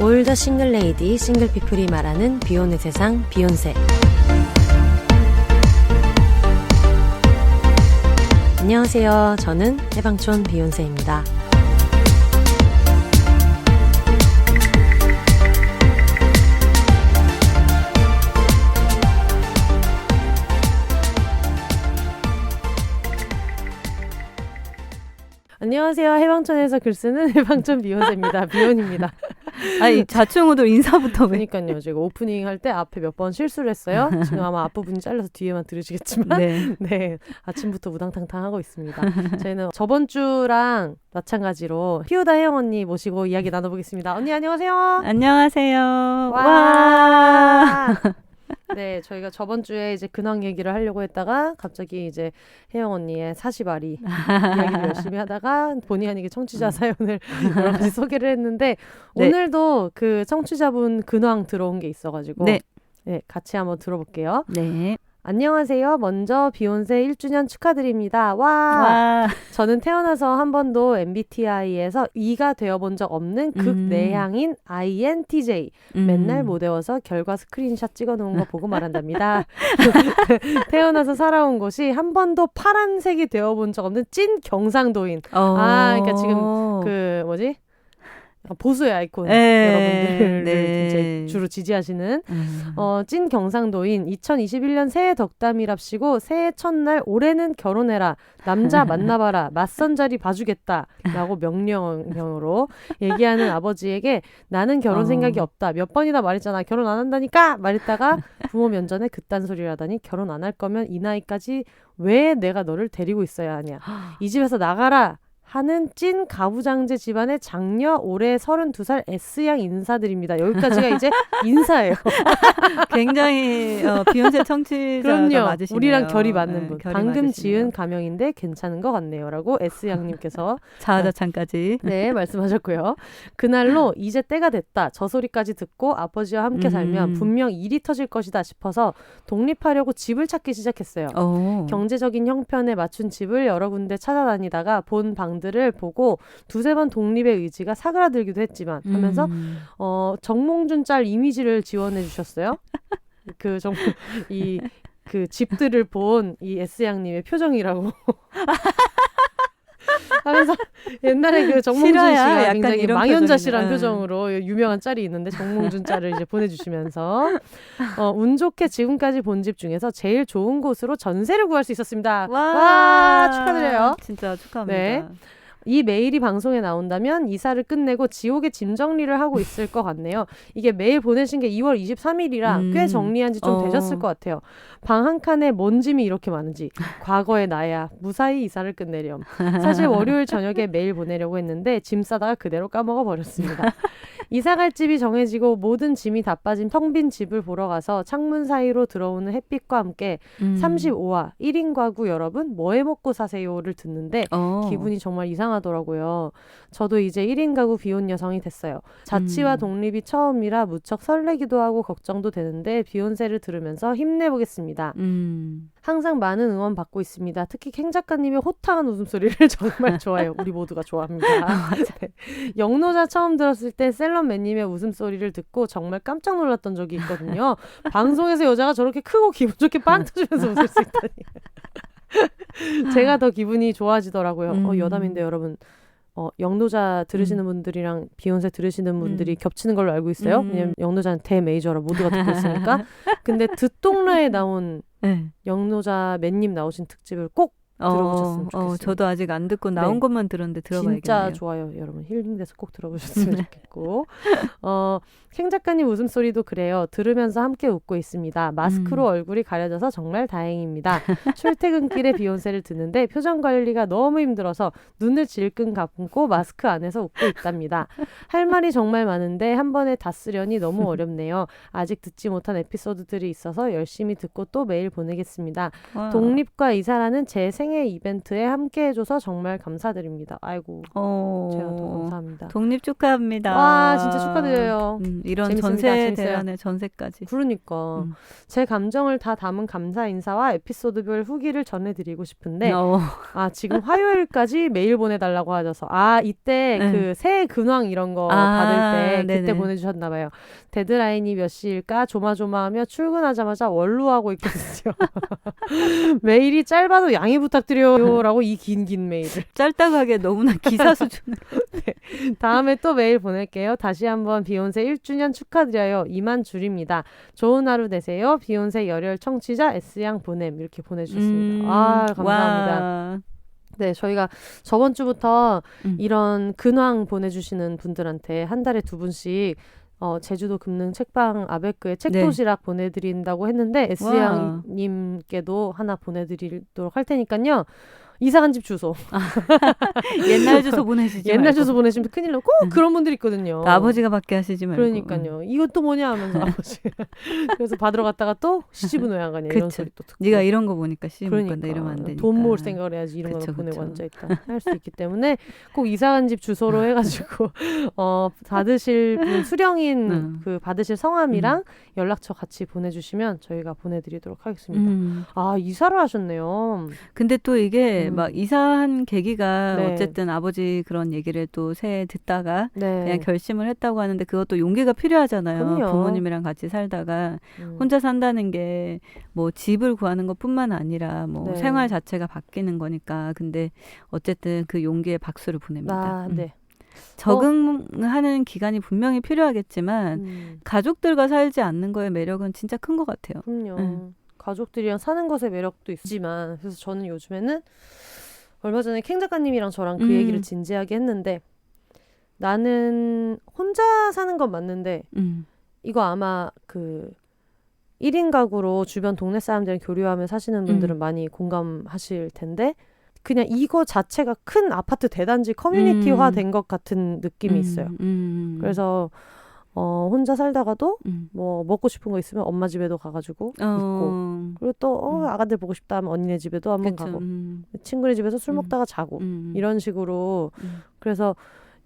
올더 싱글 레이디, 싱글 피플이 말하는 비혼의 세상, 비욘세. 안녕하세요. 저는 해방촌 비욘세입니다. 안녕하세요. 해방촌에서 글 쓰는 해방촌 비욘세입니다. 비욘입니다. 아니 자충우돌 인사부터 왜? 그러니까요. 제가 오프닝 할 때 앞에 몇 번 실수를 했어요. 지금 아마 앞부분이 잘려서 뒤에만 들으시겠지만 네, 아침부터 우당탕탕 하고 있습니다. 저희는 저번 주랑 마찬가지로 피우다 혜영 언니 모시고 이야기 나눠보겠습니다. 언니 안녕하세요. 안녕하세요. 와. 네, 저희가 저번 주에 이제 근황 얘기를 하려고 했다가 갑자기 이제 혜영 언니의 사시바리 이야기를 열심히 하다가 본의 아니게 청취자 사연을 여러 가지 소개를 했는데 네. 오늘도 그 청취자분 근황 들어온 게 있어가지고 네, 같이 한번 들어볼게요. 네. 안녕하세요. 먼저 비욘세 1주년 축하드립니다. 와. 저는 태어나서 한 번도 MBTI에서 E가 되어본 적 없는 극내향인 INTJ. 맨날 못 외워서 결과 스크린샷 찍어놓은 거 보고 말한답니다. 태어나서 살아온 곳이 한 번도 파란색이 되어본 적 없는 찐 경상도인. 그러니까 지금 그 뭐지? 보수의 아이콘 여러분들을 이제 주로 지지하시는 찐 경상도인 2021년 새해 덕담이랍시고 새해 첫날 올해는 결혼해라 남자 만나봐라 맞선 자리 봐주겠다 라고 명령형으로 얘기하는 아버지에게 나는 결혼 생각이 없다 몇 번이나 말했잖아 결혼 안 한다니까 말했다가 부모 면전에 그딴 소리를 하다니 결혼 안 할 거면 이 나이까지 왜 내가 너를 데리고 있어야 하냐 이 집에서 나가라 하는 찐 가부장제 집안의 장녀 올해 32살 S양 인사드립니다. 여기까지가 이제 인사예요. 굉장히 비욘세 청취자가 맞으시네요. 우리랑 결이 맞는 분. 결이 방금 맞으시네요. 지은 가명인데 괜찮은 것 같네요. 라고 S양님께서 자아자찬까지 네 말씀하셨고요. 그날로 이제 때가 됐다. 저 소리까지 듣고 아버지와 함께 살면 분명 일이 터질 것이다 싶어서 독립하려고 집을 찾기 시작했어요. 경제적인 형편에 맞춘 집을 여러 군데 찾아다니다가 본 방들을 보고 두세 번 독립의 의지가 사그라들기도 했지만 하면서 정몽준 짤 이미지를 지원해 주셨어요. 그 집들을 본 이 S양님의 표정이라고 하면서 옛날에 그 정몽준 씨가 굉장히 망연자실한 표정으로 유명한 짤이 있는데 정몽준 짤을 이제 보내주시면서 운 좋게 지금까지 본 집 중에서 제일 좋은 곳으로 전세를 구할 수 있었습니다. 와 축하드려요. 진짜 축하합니다. 네. 이 메일이 방송에 나온다면 이사를 끝내고 지옥의 짐 정리를 하고 있을 것 같네요. 이게 메일 보내신 게 2월 23일이라 꽤 정리한 지 좀 되셨을 것 같아요. 방 한 칸에 뭔 짐이 이렇게 많은지 과거의 나야 무사히 이사를 끝내렴. 사실 월요일 저녁에 메일 보내려고 했는데 짐 싸다가 그대로 까먹어 버렸습니다. 이사 갈 집이 정해지고 모든 짐이 다 빠진 텅 빈 집을 보러 가서 창문 사이로 들어오는 햇빛과 함께 35화 1인 가구 여러분 뭐 해먹고 사세요를 듣는데 기분이 정말 이상하더라고요. 저도 이제 1인 가구 비혼 여성이 됐어요. 자취와 독립이 처음이라 무척 설레기도 하고 걱정도 되는데 비욘세를 들으면서 힘내보겠습니다. 항상 많은 응원 받고 있습니다. 특히 캥 작가님의 호탕한 웃음소리를 정말 좋아해요. 우리 모두가 좋아합니다. 네. 영노자 처음 들었을 때 셀럽맨님의 웃음소리를 듣고 정말 깜짝 놀랐던 적이 있거든요. 방송에서 여자가 저렇게 크고 기분 좋게 빵 터지면서 웃을 수 있다니. 제가 더 기분이 좋아지더라고요. 여담인데 여러분 영노자 들으시는 분들이랑 비욘세 들으시는 분들이 겹치는 걸로 알고 있어요. 왜냐면 영노자는 대메이저라 모두가 듣고 있으니까. 근데 듣동라에 나온 영노자 맨님 나오신 특집을 꼭 들어보셨으면 좋겠어요. 저도 아직 안 듣고 나온 것만 들었는데 들어봐야겠네요. 진짜 좋아요. 여러분 힐링돼서 꼭 들어보셨으면 좋겠고 캥 작가님 웃음소리도 그래요. 들으면서 함께 웃고 있습니다. 마스크로 얼굴이 가려져서 정말 다행입니다. 출퇴근길에 비욘세를 듣는데 표정 관리가 너무 힘들어서 눈을 질끈 감고 마스크 안에서 웃고 있답니다. 할 말이 정말 많은데 한 번에 다 쓰려니 너무 어렵네요. 아직 듣지 못한 에피소드들이 있어서 열심히 듣고 또 메일 보내겠습니다. 독립과 이사라는 제 생애 이벤트에 함께 해줘서 정말 감사드립니다. 아이고 제가 더 감사합니다. 독립 축하합니다. 와 진짜 축하드려요. 이런 재밌습니다. 전세 대란의 전세까지. 그러니까 제 감정을 다 담은 감사 인사와 에피소드별 후기를 전해드리고 싶은데 지금 화요일까지 메일 보내달라고 하셔서 이때 네. 그 새해 근황 이런 거 받을 때 그때 네네. 보내주셨나 봐요. 데드라인이 몇 시일까 조마조마하며 출근하자마자 원루하고 있거든요. 메일이 짧아도 양해 부탁드려요 라고 이 긴 메일을 짧다고 하기에 너무나 기사 수준으로. 네. 다음에 또 메일 보낼게요. 다시 한번 비욘세 1주년 축하드려요. 이만 줄입니다. 좋은 하루 되세요. 비욘세 열혈 청취자 S양 보냄 이렇게 보내주셨습니다. 감사합니다. 와. 네, 저희가 저번 주부터 이런 근황 보내주시는 분들한테 한 달에 2분씩 제주도 금능 책방 아베크의 책도시락 보내드린다고 했는데 S양님께도 하나 보내드리도록 할 테니까요. 이사간 집 주소. 옛날 주소 보내시지 옛날 말고. 주소 보내시면 큰일 나고 꼭 그런 분들 있거든요. 아버지가 받게 하시지 말고. 그러니까요. 이건 또 뭐냐 하면서 아버지. 그래서 받으러 갔다가 또 시집은 왜 안 가냐 이런 소리 또 듣고. 네가 이런 거 보니까 시집 못 간다 그러니까. 이러면 안 되니까. 돈 모을 생각을 해야지 이런 거 보내고 앉아있다 할 수 있기 때문에 꼭 이사간 집 주소로 해가지고 받으실 분 수령인 그 받으실 성함이랑 연락처 같이 보내주시면 저희가 보내드리도록 하겠습니다. 이사를 하셨네요. 근데 또 이게 막 이사한 계기가 네. 어쨌든 아버지 그런 얘기를 또 새해 듣다가 네. 그냥 결심을 했다고 하는데 그것도 용기가 필요하잖아요. 그럼요. 부모님이랑 같이 살다가 혼자 산다는 게 뭐 집을 구하는 것뿐만 아니라 뭐 네. 생활 자체가 바뀌는 거니까. 근데 어쨌든 그 용기에 박수를 보냅니다. 네. 적응하는 기간이 분명히 필요하겠지만 가족들과 살지 않는 거의 매력은 진짜 큰 것 같아요. 그럼요. 가족들이랑 사는 것의 매력도 있지만 그래서 저는 요즘에는 얼마 전에 캥 작가님이랑 저랑 그 얘기를 진지하게 했는데 나는 혼자 사는 건 맞는데 이거 아마 그 1인 가구로 주변 동네 사람들이랑 교류하며 사시는 분들은 많이 공감하실 텐데 그냥 이거 자체가 큰 아파트 대단지 커뮤니티화 된 것 같은 느낌이 있어요. 그래서 혼자 살다가도 뭐 먹고 싶은 거 있으면 엄마 집에도 가가지고 있고 그리고 또 아가들 보고 싶다 하면 언니네 집에도 한번 가고 친구네 집에서 술 먹다가 자고 이런 식으로 그래서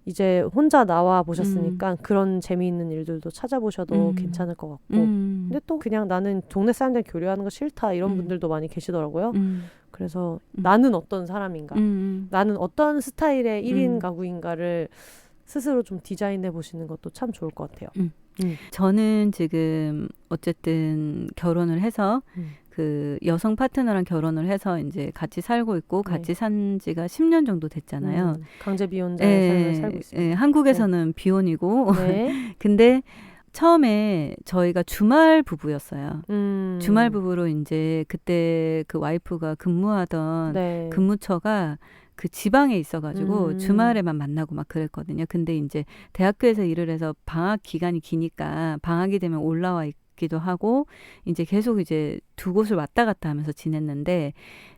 이제 혼자 나와 보셨으니까 그런 재미있는 일들도 찾아보셔도 괜찮을 것 같고 근데 또 그냥 나는 동네 사람들 교류하는 거 싫다 이런 분들도 많이 계시더라고요. 그래서 나는 어떤 사람인가 나는 어떤 스타일의 1인 가구인가를 스스로 좀 디자인해 보시는 것도 참 좋을 것 같아요. 저는 지금 어쨌든 결혼을 해서 그 여성 파트너랑 결혼을 해서 이제 같이 살고 있고 같이 산 지가 10년 정도 됐잖아요. 강제 비혼자의 삶을 살고 있습니다. 한국에서는 비혼이고 근데 처음에 저희가 주말 부부였어요. 주말 부부로 이제 그때 그 와이프가 근무하던 근무처가 그 지방에 있어가지고 주말에만 만나고 막 그랬거든요. 근데 이제 대학교에서 일을 해서 방학 기간이 기니까 방학이 되면 올라와 있기도 하고 이제 계속 이제 두 곳을 왔다 갔다 하면서 지냈는데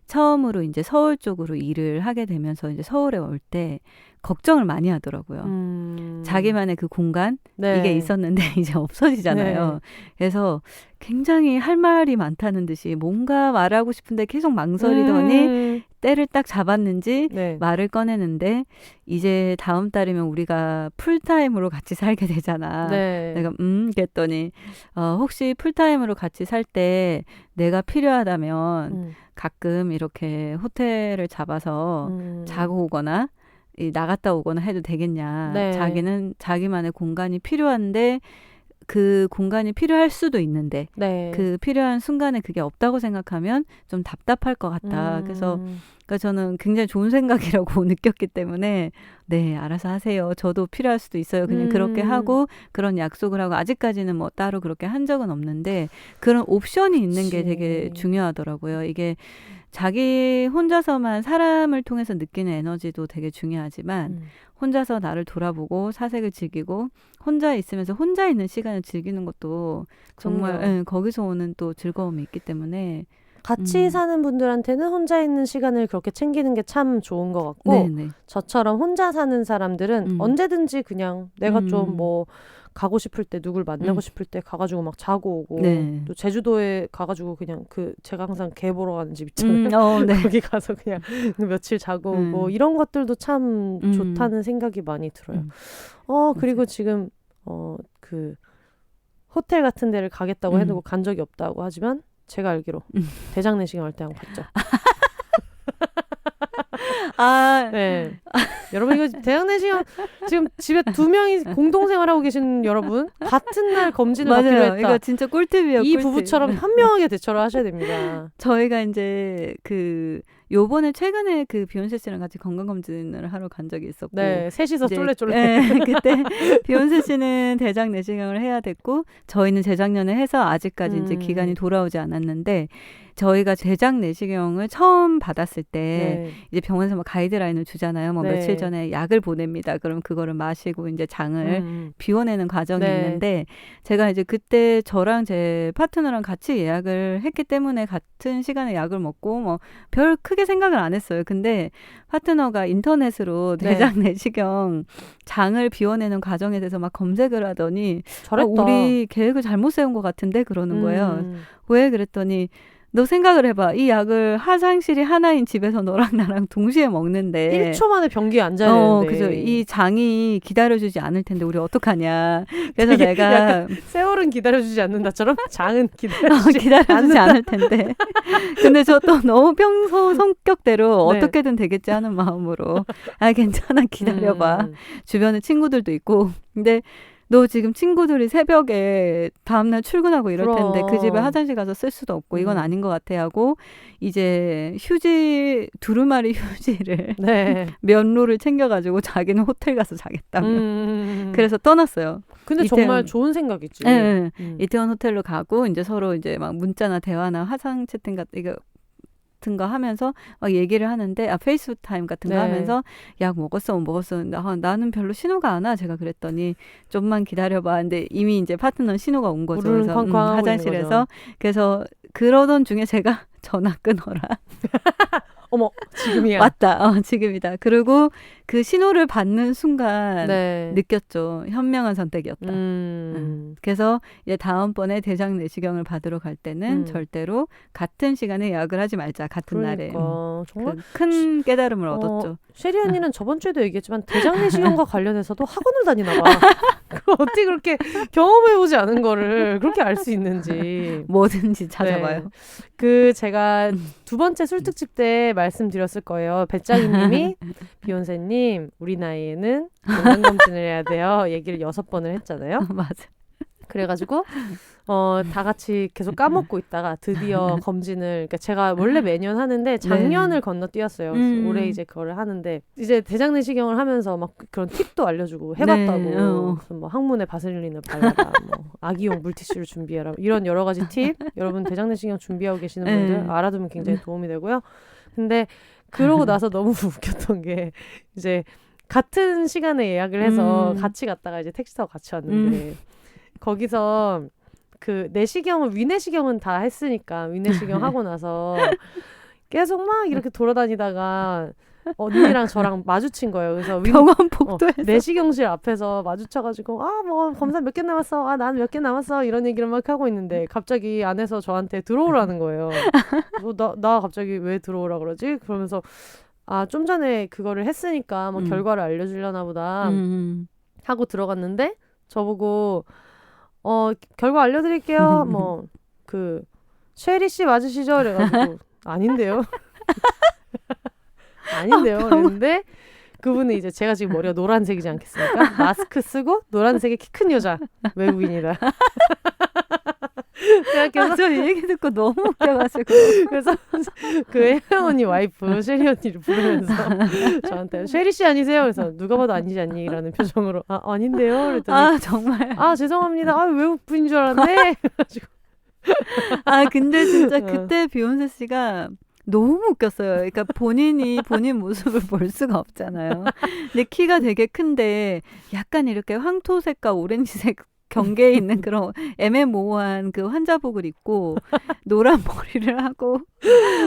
처음으로 이제 서울 쪽으로 일을 하게 되면서 이제 서울에 올 때 걱정을 많이 하더라고요. 자기만의 그 공간 이게 있었는데 이제 없어지잖아요. 그래서 굉장히 할 말이 많다는 듯이 뭔가 말하고 싶은데 계속 망설이더니 때를 딱 잡았는지 말을 꺼내는데 이제 다음 달이면 우리가 풀타임으로 같이 살게 되잖아. 내가 그랬더니 혹시 풀타임으로 같이 살 때 내가 필요하다면 가끔 이렇게 호텔을 잡아서 자고 오거나 나갔다 오거나 해도 되겠냐. 자기는 자기만의 공간이 필요한데 그 공간이 필요할 수도 있는데 그 필요한 순간에 그게 없다고 생각하면 좀 답답할 것 같다. 그래서 그러니까 저는 굉장히 좋은 생각이라고 느꼈기 때문에 네, 알아서 하세요. 저도 필요할 수도 있어요. 그냥 그렇게 하고 그런 약속을 하고 아직까지는 뭐 따로 그렇게 한 적은 없는데 그런 옵션이 있는 게 되게 중요하더라고요. 이게 자기 혼자서만 사람을 통해서 느끼는 에너지도 되게 중요하지만 혼자서 나를 돌아보고 사색을 즐기고 혼자 있으면서 혼자 있는 시간을 즐기는 것도 정말 거기서 오는 또 즐거움이 있기 때문에 같이 사는 분들한테는 혼자 있는 시간을 그렇게 챙기는 게 참 좋은 것 같고 네네. 저처럼 혼자 사는 사람들은 언제든지 그냥 내가 좀 뭐 가고 싶을 때 누굴 만나고 싶을 때 가가지고 막 자고 오고 네. 또 제주도에 가가지고 그냥 제가 항상 개 보러 가는 집 있잖아요. 네. 거기 가서 그냥 며칠 자고 오고 이런 것들도 참 좋다는 생각이 많이 들어요. 그리고 지금 그 호텔 같은 데를 가겠다고 해놓고 간 적이 없다고 하지만 제가 알기로 대장내시경 할 때 한번 갔죠. 네. 여러분 이거 대장내시경 지금 집에 2명이 공동생활하고 계신 여러분 같은 날 검진을 받기로 했다. 이거 진짜 꿀팁이에요. 이 부부처럼 현명하게 대처를 하셔야 됩니다. 저희가 이제 요번에 최근에 비욘세 씨랑 같이 건강검진을 하러 간 적이 있었고. 네, 셋이서 쫄래쫄래. 네, 그때 비욘세 씨는 대장 내시경을 해야 됐고, 저희는 재작년에 해서 아직까지 이제 기간이 돌아오지 않았는데, 저희가 대장 내시경을 처음 받았을 때, 이제 병원에서 막 가이드라인을 주잖아요. 뭐 며칠 전에 약을 보냅니다. 그럼 그거를 마시고 이제 장을 비워내는 과정이 있는데, 제가 이제 그때 저랑 제 파트너랑 같이 예약을 했기 때문에 같은 시간에 약을 먹고, 뭐 별 크게 생각을 안 했어요. 근데 파트너가 인터넷으로 대장 내시경 장을 비워내는 과정에 대해서 막 검색을 하더니 우리 계획을 잘못 세운 것 같은데 그러는 거예요. 왜? 그랬더니 너 생각을 해봐. 이 약을 화장실이 하나인 집에서 너랑 나랑 동시에 먹는데 1초 만에 변기에 앉아야 되는데 그죠. 이 장이 기다려주지 않을 텐데 우리 어떡하냐. 그래서 내가 세월은 기다려주지 않는다처럼 장은 기다려주지 않을 텐데 근데 저 또 너무 평소 성격대로 어떻게든 되겠지 하는 마음으로 괜찮아 기다려봐. 주변에 친구들도 있고 근데 너 지금 친구들이 새벽에 다음날 출근하고 이럴 텐데 그 집에 화장실 가서 쓸 수도 없고 이건 아닌 것 같아 하고 이제 두루마리 휴지를 면로를 챙겨가지고 자기는 호텔 가서 자겠다며 그래서 떠났어요. 근데 정말 좋은 생각이지. 네. 이태원 호텔로 가고 이제 서로 이제 막 문자나 대화나 화상 채팅 같은 거 하면서 막 얘기를 하는데 페이스타임 같은 거 하면서 약 먹었어 못 먹었어 나는 별로 신호가 안 와. 제가 그랬더니 좀만 기다려봐. 근데 이미 이제 파트너 신호가 온 거죠. 그래서 화장실에서 그래서 그러던 중에 제가 전화 끊어라. 어머 지금이야. 맞다. 지금이다. 그리고 그 신호를 받는 순간 느꼈죠. 현명한 선택이었다. 그래서 이제 다음번에 대장 내시경을 받으러 갈 때는 절대로 같은 시간에 예약을 하지 말자. 같은 날에. 정말 큰 깨달음을 얻었죠. 쉐리 언니는 저번 주에도 얘기했지만 대장 내시경과 관련해서도 학원을 다니나 봐. 그걸 어떻게 그렇게 경험해보지 않은 거를 그렇게 알 수 있는지. 뭐든지 찾아봐요. 제가 2번째 술특집 때 말씀드렸을 거예요. 배짱이님이 비욘세님 우리 나이에는 건강검진을 해야 돼요. 얘기를 6번을 했잖아요. 맞아. 그래가지고 다 같이 계속 까먹고 있다가 드디어 검진을 그러니까 제가 원래 매년 하는데 작년을 건너뛰었어요. 올해 이제 그거를 하는데 이제 대장 내시경을 하면서 막 그런 팁도 알려주고 해봤다고 무슨 뭐 항문에 바셀린을 발라라 뭐 아기용 물티슈를 준비해라 이런 여러 가지 팁 여러분 대장 내시경 준비하고 계시는 분들 알아두면 굉장히 도움이 되고요. 근데 그러고 나서 너무 웃겼던 게 이제 같은 시간에 예약을 해서 같이 갔다가 이제 택시 타고 같이 왔는데 거기서 위내시경은 다 했으니까 위내시경 하고 나서 계속 막 이렇게 돌아다니다가 언니랑 저랑 마주친 거예요. 그래서 병원 복도에서 내시경실 앞에서 마주쳐가지고 뭐 검사 몇 개 남았어. 난 몇 개 남았어. 이런 얘기를 막 하고 있는데 갑자기 안에서 저한테 들어오라는 거예요. 나 갑자기 왜 들어오라 그러지? 그러면서 좀 전에 그거를 했으니까 뭐 결과를 알려주려나 보다 하고 들어갔는데 저보고 결과 알려드릴게요. 뭐 쉐리 씨 맞으시죠? 그래가지고 아닌데요. 아닌데요. 그랬는데 그분은 이제 제가 지금 머리가 노란색이지 않겠습니까? 마스크 쓰고 노란색의 키 큰 여자 외국인이다. 제가 계속 저 얘기 듣고 너무 웃겨가지고 그래서 그 혜영 언니 와이프 쉐리 언니를 부르면서 저한테 쉐리 씨 아니세요? 그래서 누가 봐도 아니지 않니? 라는 표정으로 아닌데요? 그랬더니 정말 죄송합니다. 외국 분인 줄 알았네. 그래가지고 근데 진짜 그때 비욘세 씨가 너무 웃겼어요. 그러니까 본인 모습을 볼 수가 없잖아요. 근데 키가 되게 큰데 약간 이렇게 황토색과 오렌지색 경계에 있는 그런 애매모호한 그 환자복을 입고 노란 머리를 하고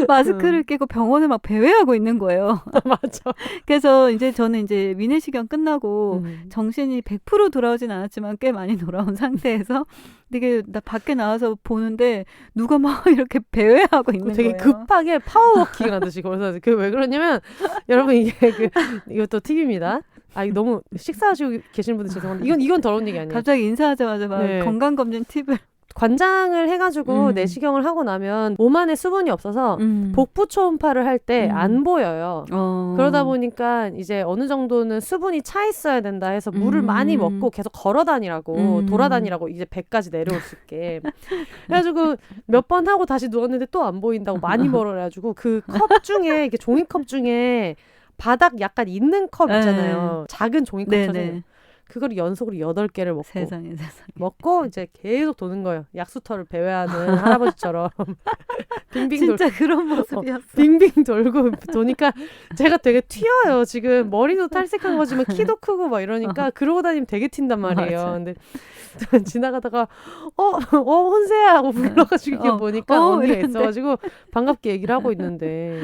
마스크를 끼고 병원을 막 배회하고 있는 거예요. 맞아. 그래서 이제 저는 이제 위내시경 끝나고 정신이 100% 돌아오진 않았지만 꽤 많이 돌아온 상태에서 되게 나 밖에 나와서 보는데 누가 막 이렇게 배회하고 있는 되게 거예요. 급하게 파워워킹 하듯이. 그래서 그 왜 그러냐면 여러분 이게 이것도 팁입니다. 이거 너무 식사하시고 계시는 분들 죄송한데 이건 더러운 얘기 아니에요. 갑자기 인사하자마자 막 건강검진 팁을. 관장을 해가지고 내시경을 하고 나면 몸 안에 수분이 없어서 복부 초음파를 할 때 안 보여요. 그러다 보니까 이제 어느 정도는 수분이 차 있어야 된다 해서 물을 많이 먹고 계속 걸어 다니라고 돌아다니라고 이제 배까지 내려올 수 있게 그래가지고 몇 번 하고 다시 누웠는데 또 안 보인다고 많이 멀어가지고 그 컵 중에 이렇게 종이컵 중에 바닥 약간 있는 컵 있잖아요. 작은 종이컵처럼. 그걸 연속으로 8개를 먹고 세상에. 먹고 이제 계속 도는 거예요. 약수터를 배회하는 할아버지처럼 빙빙 진짜 그런 모습이었어. 빙빙 돌고 도니까 제가 되게 튀어요. 지금 머리도 탈색한 거지만 키도 크고 막 이러니까 그러고 다니면 되게 튄단 말이에요. 맞아. 근데 지나가다가 혼세야 하고 불러가지고 이렇게 보니까 언니가 이랬는데. 있어가지고 반갑게 얘기를 하고 있는데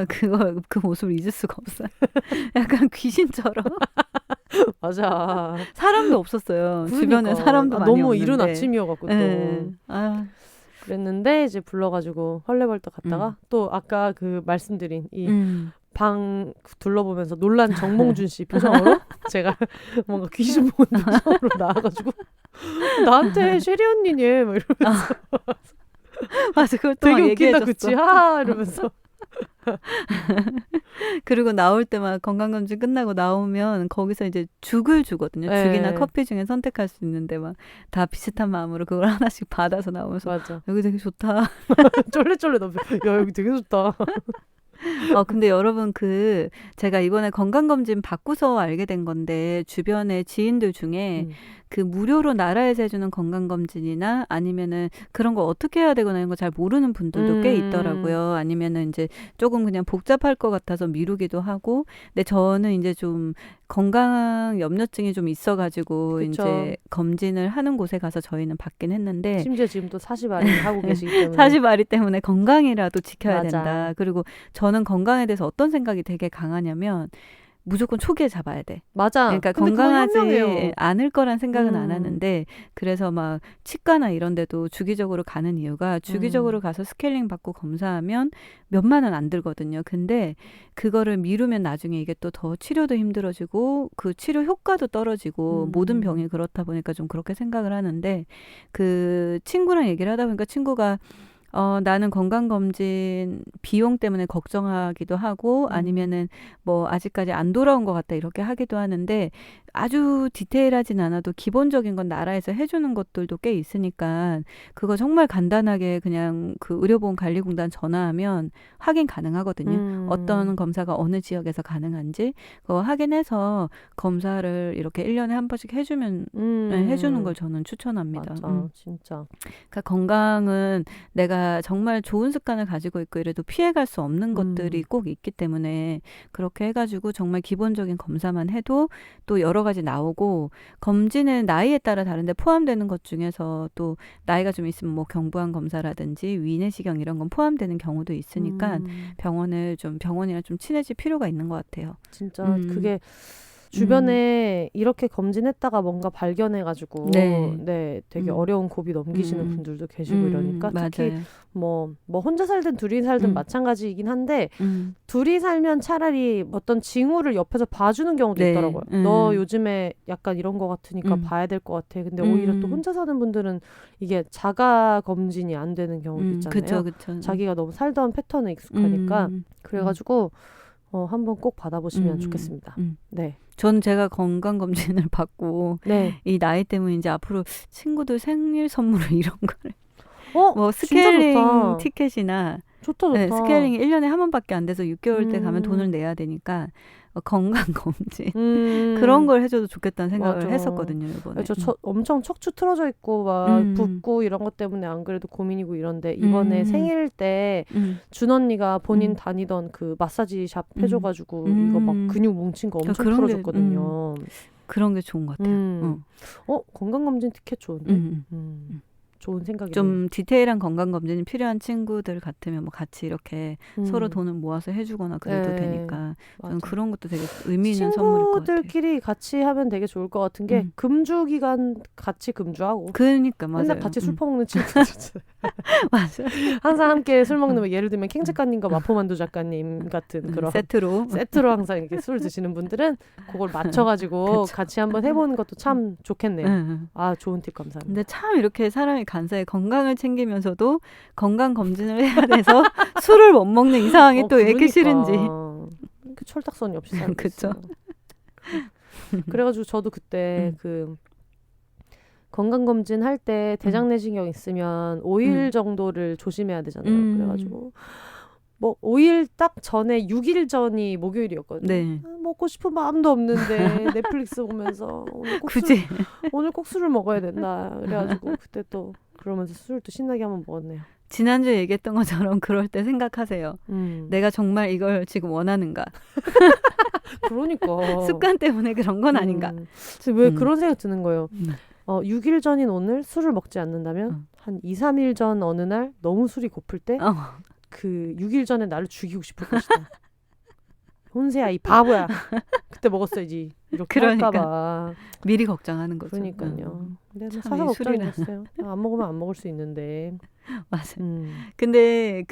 그 모습을 잊을 수가 없어요. 약간 귀신처럼. 맞아. 사람도 없었어요. 그러니까. 주변에 사람도 많이 너무 없는데. 이른 아침이어갖고 또. 그랬는데 이제 불러가지고 헐레벌떡 갔다가 또 아까 그 말씀드린 이 방 둘러보면서 놀란 정몽준 씨 표정으로 제가 뭔가 귀신 본 표정으로 나와가지고 나한테 쉐리 언니니 막 이러면서 맞아, 그걸 또 되게 웃긴다 얘기해줬어. 그치? 이러면서 그리고 나올 때 막 건강검진 끝나고 나오면 거기서 이제 죽을 주거든요. 네. 죽이나 커피 중에 선택할 수 있는데 막 다 비슷한 마음으로 그걸 하나씩 받아서 나오면서 맞아. 여기 되게 좋다. 쫄래쫄래 야 여기 되게 좋다. 근데 여러분 제가 이번에 건강검진 받고서 알게 된 건데 주변에 지인들 중에 그 무료로 나라에서 해주는 건강검진이나 아니면은 그런 거 어떻게 해야 되거나 이런 거 잘 모르는 분들도 꽤 있더라고요. 아니면은 이제 조금 그냥 복잡할 것 같아서 미루기도 하고. 근데 저는 이제 좀 건강 염려증이 좀 있어가지고 그쵸. 이제 검진을 하는 곳에 가서 저희는 받긴 했는데 심지어 지금 또 사시발이 하고 계시기 때문에 사시발이 때문에 건강이라도 지켜야 맞아. 된다. 그리고 저는 건강에 대해서 어떤 생각이 되게 강하냐면 무조건 초기에 잡아야 돼. 맞아. 그러니까 근데 건강하지 않을 거란 생각은 안 하는데 그래서 막 치과나 이런 데도 주기적으로 가는 이유가 주기적으로 가서 스케일링 받고 검사하면 몇만 원 안 들거든요. 근데 그거를 미루면 나중에 이게 또 더 치료도 힘들어지고 그 치료 효과도 떨어지고 모든 병이 그렇다 보니까 좀 그렇게 생각을 하는데 그 친구랑 얘기를 하다 보니까 친구가 나는 건강검진 비용 때문에 걱정하기도 하고 아니면은 뭐 아직까지 안 돌아온 것 같다 이렇게 하기도 하는데 아주 디테일하진 않아도 기본적인 건 나라에서 해주는 것들도 꽤 있으니까 그거 정말 간단하게 그냥 그 의료보험관리공단 전화하면 확인 가능하거든요. 어떤 검사가 어느 지역에서 가능한지 그거 확인해서 검사를 이렇게 1년에 한 번씩 해주면 해주는 걸 저는 추천합니다. 맞아, 진짜. 그러니까 건강은 내가 정말 좋은 습관을 가지고 있고 이래도 피해갈 수 없는 것들이 꼭 있기 때문에 그렇게 해가지고 정말 기본적인 검사만 해도 또 여러 가지 나오고 검진은 나이에 따라 다른데 포함되는 것 중에서 또 나이가 좀 있으면 뭐 경부암 검사라든지 위내시경 이런 건 포함되는 경우도 있으니까 병원이랑 좀 친해질 필요가 있는 것 같아요. 진짜 그게 주변에 이렇게 검진했다가 뭔가 발견해가지고 되게 어려운 고비 넘기시는 분들도 계시고 이러니까 특히 뭐 혼자 살든 둘이 살든 마찬가지이긴 한데 둘이 살면 차라리 어떤 징후를 옆에서 봐주는 경우도 있더라고요. 너 요즘에 약간 이런 거 같으니까 봐야 될 것 같아. 근데 오히려 또 혼자 사는 분들은 이게 자가 검진이 안 되는 경우도 있잖아요. 그쵸. 자기가 너무 살던 패턴에 익숙하니까 그래가지고 한번 꼭 받아보시면 좋겠습니다. 네. 전 제가 건강검진을 받고 이 나이 때문에 이제 앞으로 친구들 생일 선물을 이런 거를 뭐 스케일링 티켓이나 좋다. 스케일링이 1년에 한 번밖에 안 돼서 6개월 때 가면 돈을 내야 되니까 건강검진 그런 걸 해줘도 좋겠다는 생각을 맞아. 했었거든요. 이번에. 저 엄청 척추 틀어져 있고 막 붓고 이런 것 때문에 안 그래도 고민이고 이런데 이번에 생일 때 준 언니가 본인 다니던 그 마사지샵 해줘가지고 이거 막 근육 뭉친 거 엄청 풀어줬거든요. 그런 게 좋은 것 같아요. 건강검진 티켓 좋은데? 좋은 생각이네요. 좀 디테일한 건강검진이 필요한 친구들 같으면 뭐 같이 이렇게 서로 돈을 모아서 해주거나 그래도 되니까 저는 그런 것도 되게 의미 있는 선물일 것 같아요. 친구들끼리 같이 하면 되게 좋을 것 같은 게 금주 기간 같이 금주하고 그러니까 맞아요. 맨날 같이 술 퍼먹는 친구들 맞아요. 항상 함께 술 먹는 예를 들면 캥 작가님과 마포만두 작가님 같은 그런 세트로 항상 이렇게 술 드시는 분들은 그걸 맞춰가지고 같이 한번 해보는 것도 참 좋겠네요. 아 좋은 팁 감사합니다. 근데 참 이렇게 사람이 간사히 건강을 챙기면서도 건강 검진을 해야 돼서 술을 못 먹는 이 상황이 또 왜 이렇게 싫은지. 그 철딱선이 없이 살고 그쵸. 그래가지고 저도 그때 그 건강검진 할 때 대장내시경 있으면 5일 정도를 조심해야 되잖아요. 그래가지고 뭐 5일 딱 전에 6일 전이 목요일이었거든요. 네. 먹고 싶은 마음도 없는데 넷플릭스 보면서 오늘 꼭 술을 먹어야 된다. 그래가지고 그때 또 그러면서 술을 또 신나게 한번 먹었네요. 지난주에 얘기했던 것처럼 그럴 때 생각하세요. 내가 정말 이걸 지금 원하는가. 그러니까. 습관 때문에 그런 건 아닌가. 왜 그런 생각 드는 거예요. 6일 전인 오늘 술을 먹지 않는다면 한 2, 3일 전 어느 날 너무 술이 고플 때 그 6일 전에 나를 죽이고 싶을 것이다. 혼세야 이 바보야. 그때 먹었어야지. 이렇게 할까봐. 미리 걱정하는 거죠. 그러니까요. 근데 사서 걱정이었어요. 안 먹으면 안 먹을 수 있는데. 맞아요. 근데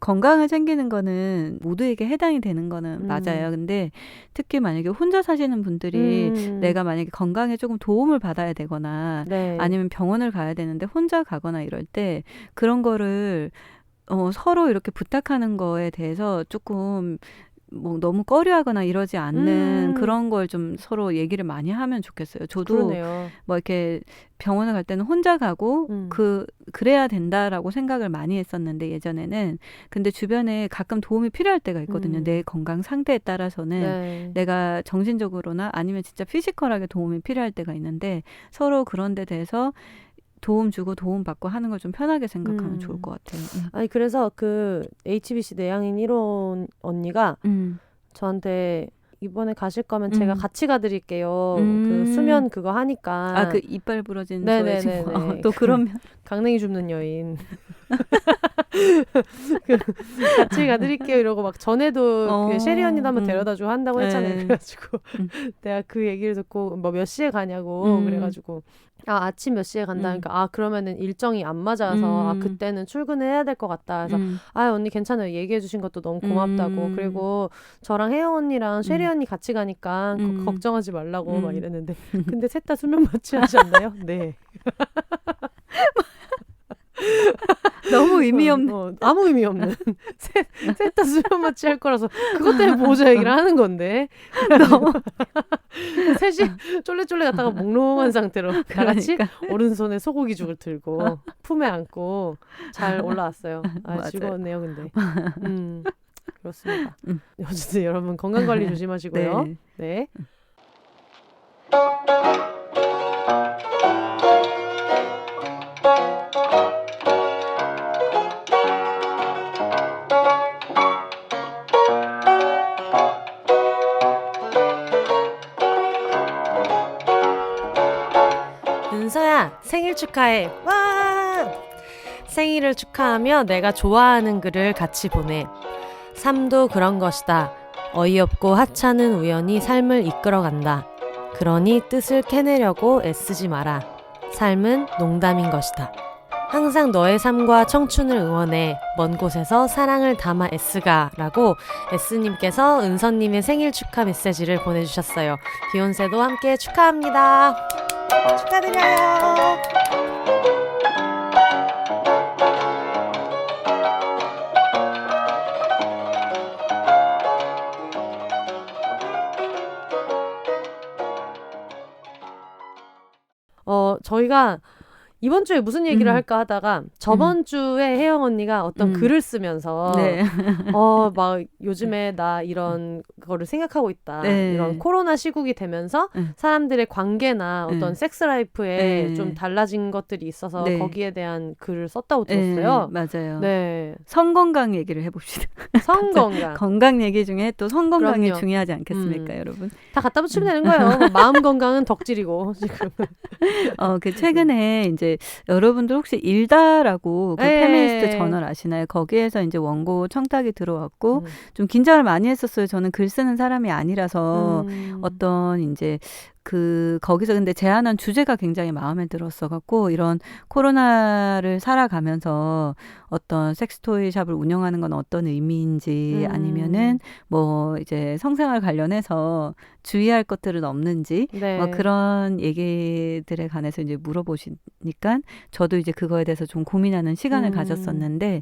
건강을 챙기는 거는 모두에게 해당이 되는 거는 맞아요. 근데 특히 만약에 혼자 사시는 분들이 내가 만약에 건강에 조금 도움을 받아야 되거나 아니면 병원을 가야 되는데 혼자 가거나 이럴 때 그런 거를 서로 이렇게 부탁하는 거에 대해서 조금 뭐 너무 꺼려하거나 이러지 않는 그런 걸 좀 서로 얘기를 많이 하면 좋겠어요. 저도 그러네요. 뭐 이렇게 병원을 갈 때는 혼자 가고 그래야 된다라고 생각을 많이 했었는데 예전에는 근데 주변에 가끔 도움이 필요할 때가 있거든요. 내 건강 상태에 따라서는 내가 정신적으로나 아니면 진짜 피지컬하게 도움이 필요할 때가 있는데 서로 그런 데 대해서 도움 주고 도움 받고 하는 걸 좀 편하게 생각하면 좋을 것 같아요. 아니 그래서 그 HBC 내향인 1호 언니가 저한테 이번에 가실 거면 제가 같이 가드릴게요. 그 수면 그거 하니까. 그 이빨 부러진 저의 친구. 또 그러면 강냉이 줍는 여인. 같이 가드릴게요 이러고 막 전에도 그 셰리 언니도 한번 데려다주고 한다고 했잖아요. 그래가지고 내가 그 얘기를 듣고 뭐 몇 시에 가냐고 그래가지고 아침 몇 시에 간다니까 그러면은 일정이 안 맞아서 그때는 출근해야 될 것 같다. 그래서 언니 괜찮아요. 얘기해 주신 것도 너무 고맙다고. 그리고 저랑 혜영 언니랑 쉐리 언니 같이 가니까 걱정하지 말라고 막 이랬는데 근데 셋 다 수면 마취하지 않나요? 네. 너무 의미 없는 아무 의미 없는 셋 다 수면 마취할 거라서 그것 때문에 보호자 얘기를 하는 건데 셋이 쫄래쫄래 갔다가 몽롱한 상태로 다 같이 오른손에 소고기죽을 들고 품에 안고 잘 올라왔어요. 즐거웠네요. 근데 그렇습니다. 어쨌든 여러분 건강관리 조심하시고요. 네. 은서야 생일 축하해. 와! 생일을 축하하며 내가 좋아하는 글을 같이 보내. 삶도 그런 것이다. 어이없고 하찮은 우연이 삶을 이끌어간다. 그러니 뜻을 캐내려고 애쓰지 마라. 삶은 농담인 것이다. 항상 너의 삶과 청춘을 응원해. 먼 곳에서 사랑을 담아 애쓰가 라고 S님께서 은서님의 생일 축하 메시지를 보내주셨어요. 비욘세도 함께 축하합니다. 축하드려요. 저희가 이번 주에 무슨 얘기를 할까 하다가 저번 주에 혜영 언니가 어떤 글을 쓰면서 네. 막 요즘에 나 이런 거를 생각하고 있다. 네. 이런 코로나 시국이 되면서 사람들의 관계나 어떤 섹스 라이프에 좀 달라진 것들이 있어서 거기에 대한 글을 썼다고 들었어요. 맞아요. 네. 성건강 얘기를 해봅시다. 성건강. 건강 얘기 중에 또 성건강이 중요하지 않겠습니까, 여러분? 다 갖다 붙이면 되는 거예요. 마음 건강은 덕질이고 지금. 최근에 이제 여러분들 혹시 일다라고 그 페미니스트 저널 아시나요? 거기에서 이제 원고 청탁이 들어왔고 좀 긴장을 많이 했었어요. 저는 글 쓰는 사람이 아니라서 어떤 이제 거기서 근데 제안한 주제가 굉장히 마음에 들었어갖고 이런 코로나를 살아가면서 어떤 섹스토이 샵을 운영하는 건 어떤 의미인지 아니면은 뭐 이제 성생활 관련해서 주의할 것들은 없는지 뭐 그런 얘기들에 관해서 이제 물어보시니까 저도 이제 그거에 대해서 좀 고민하는 시간을 가졌었는데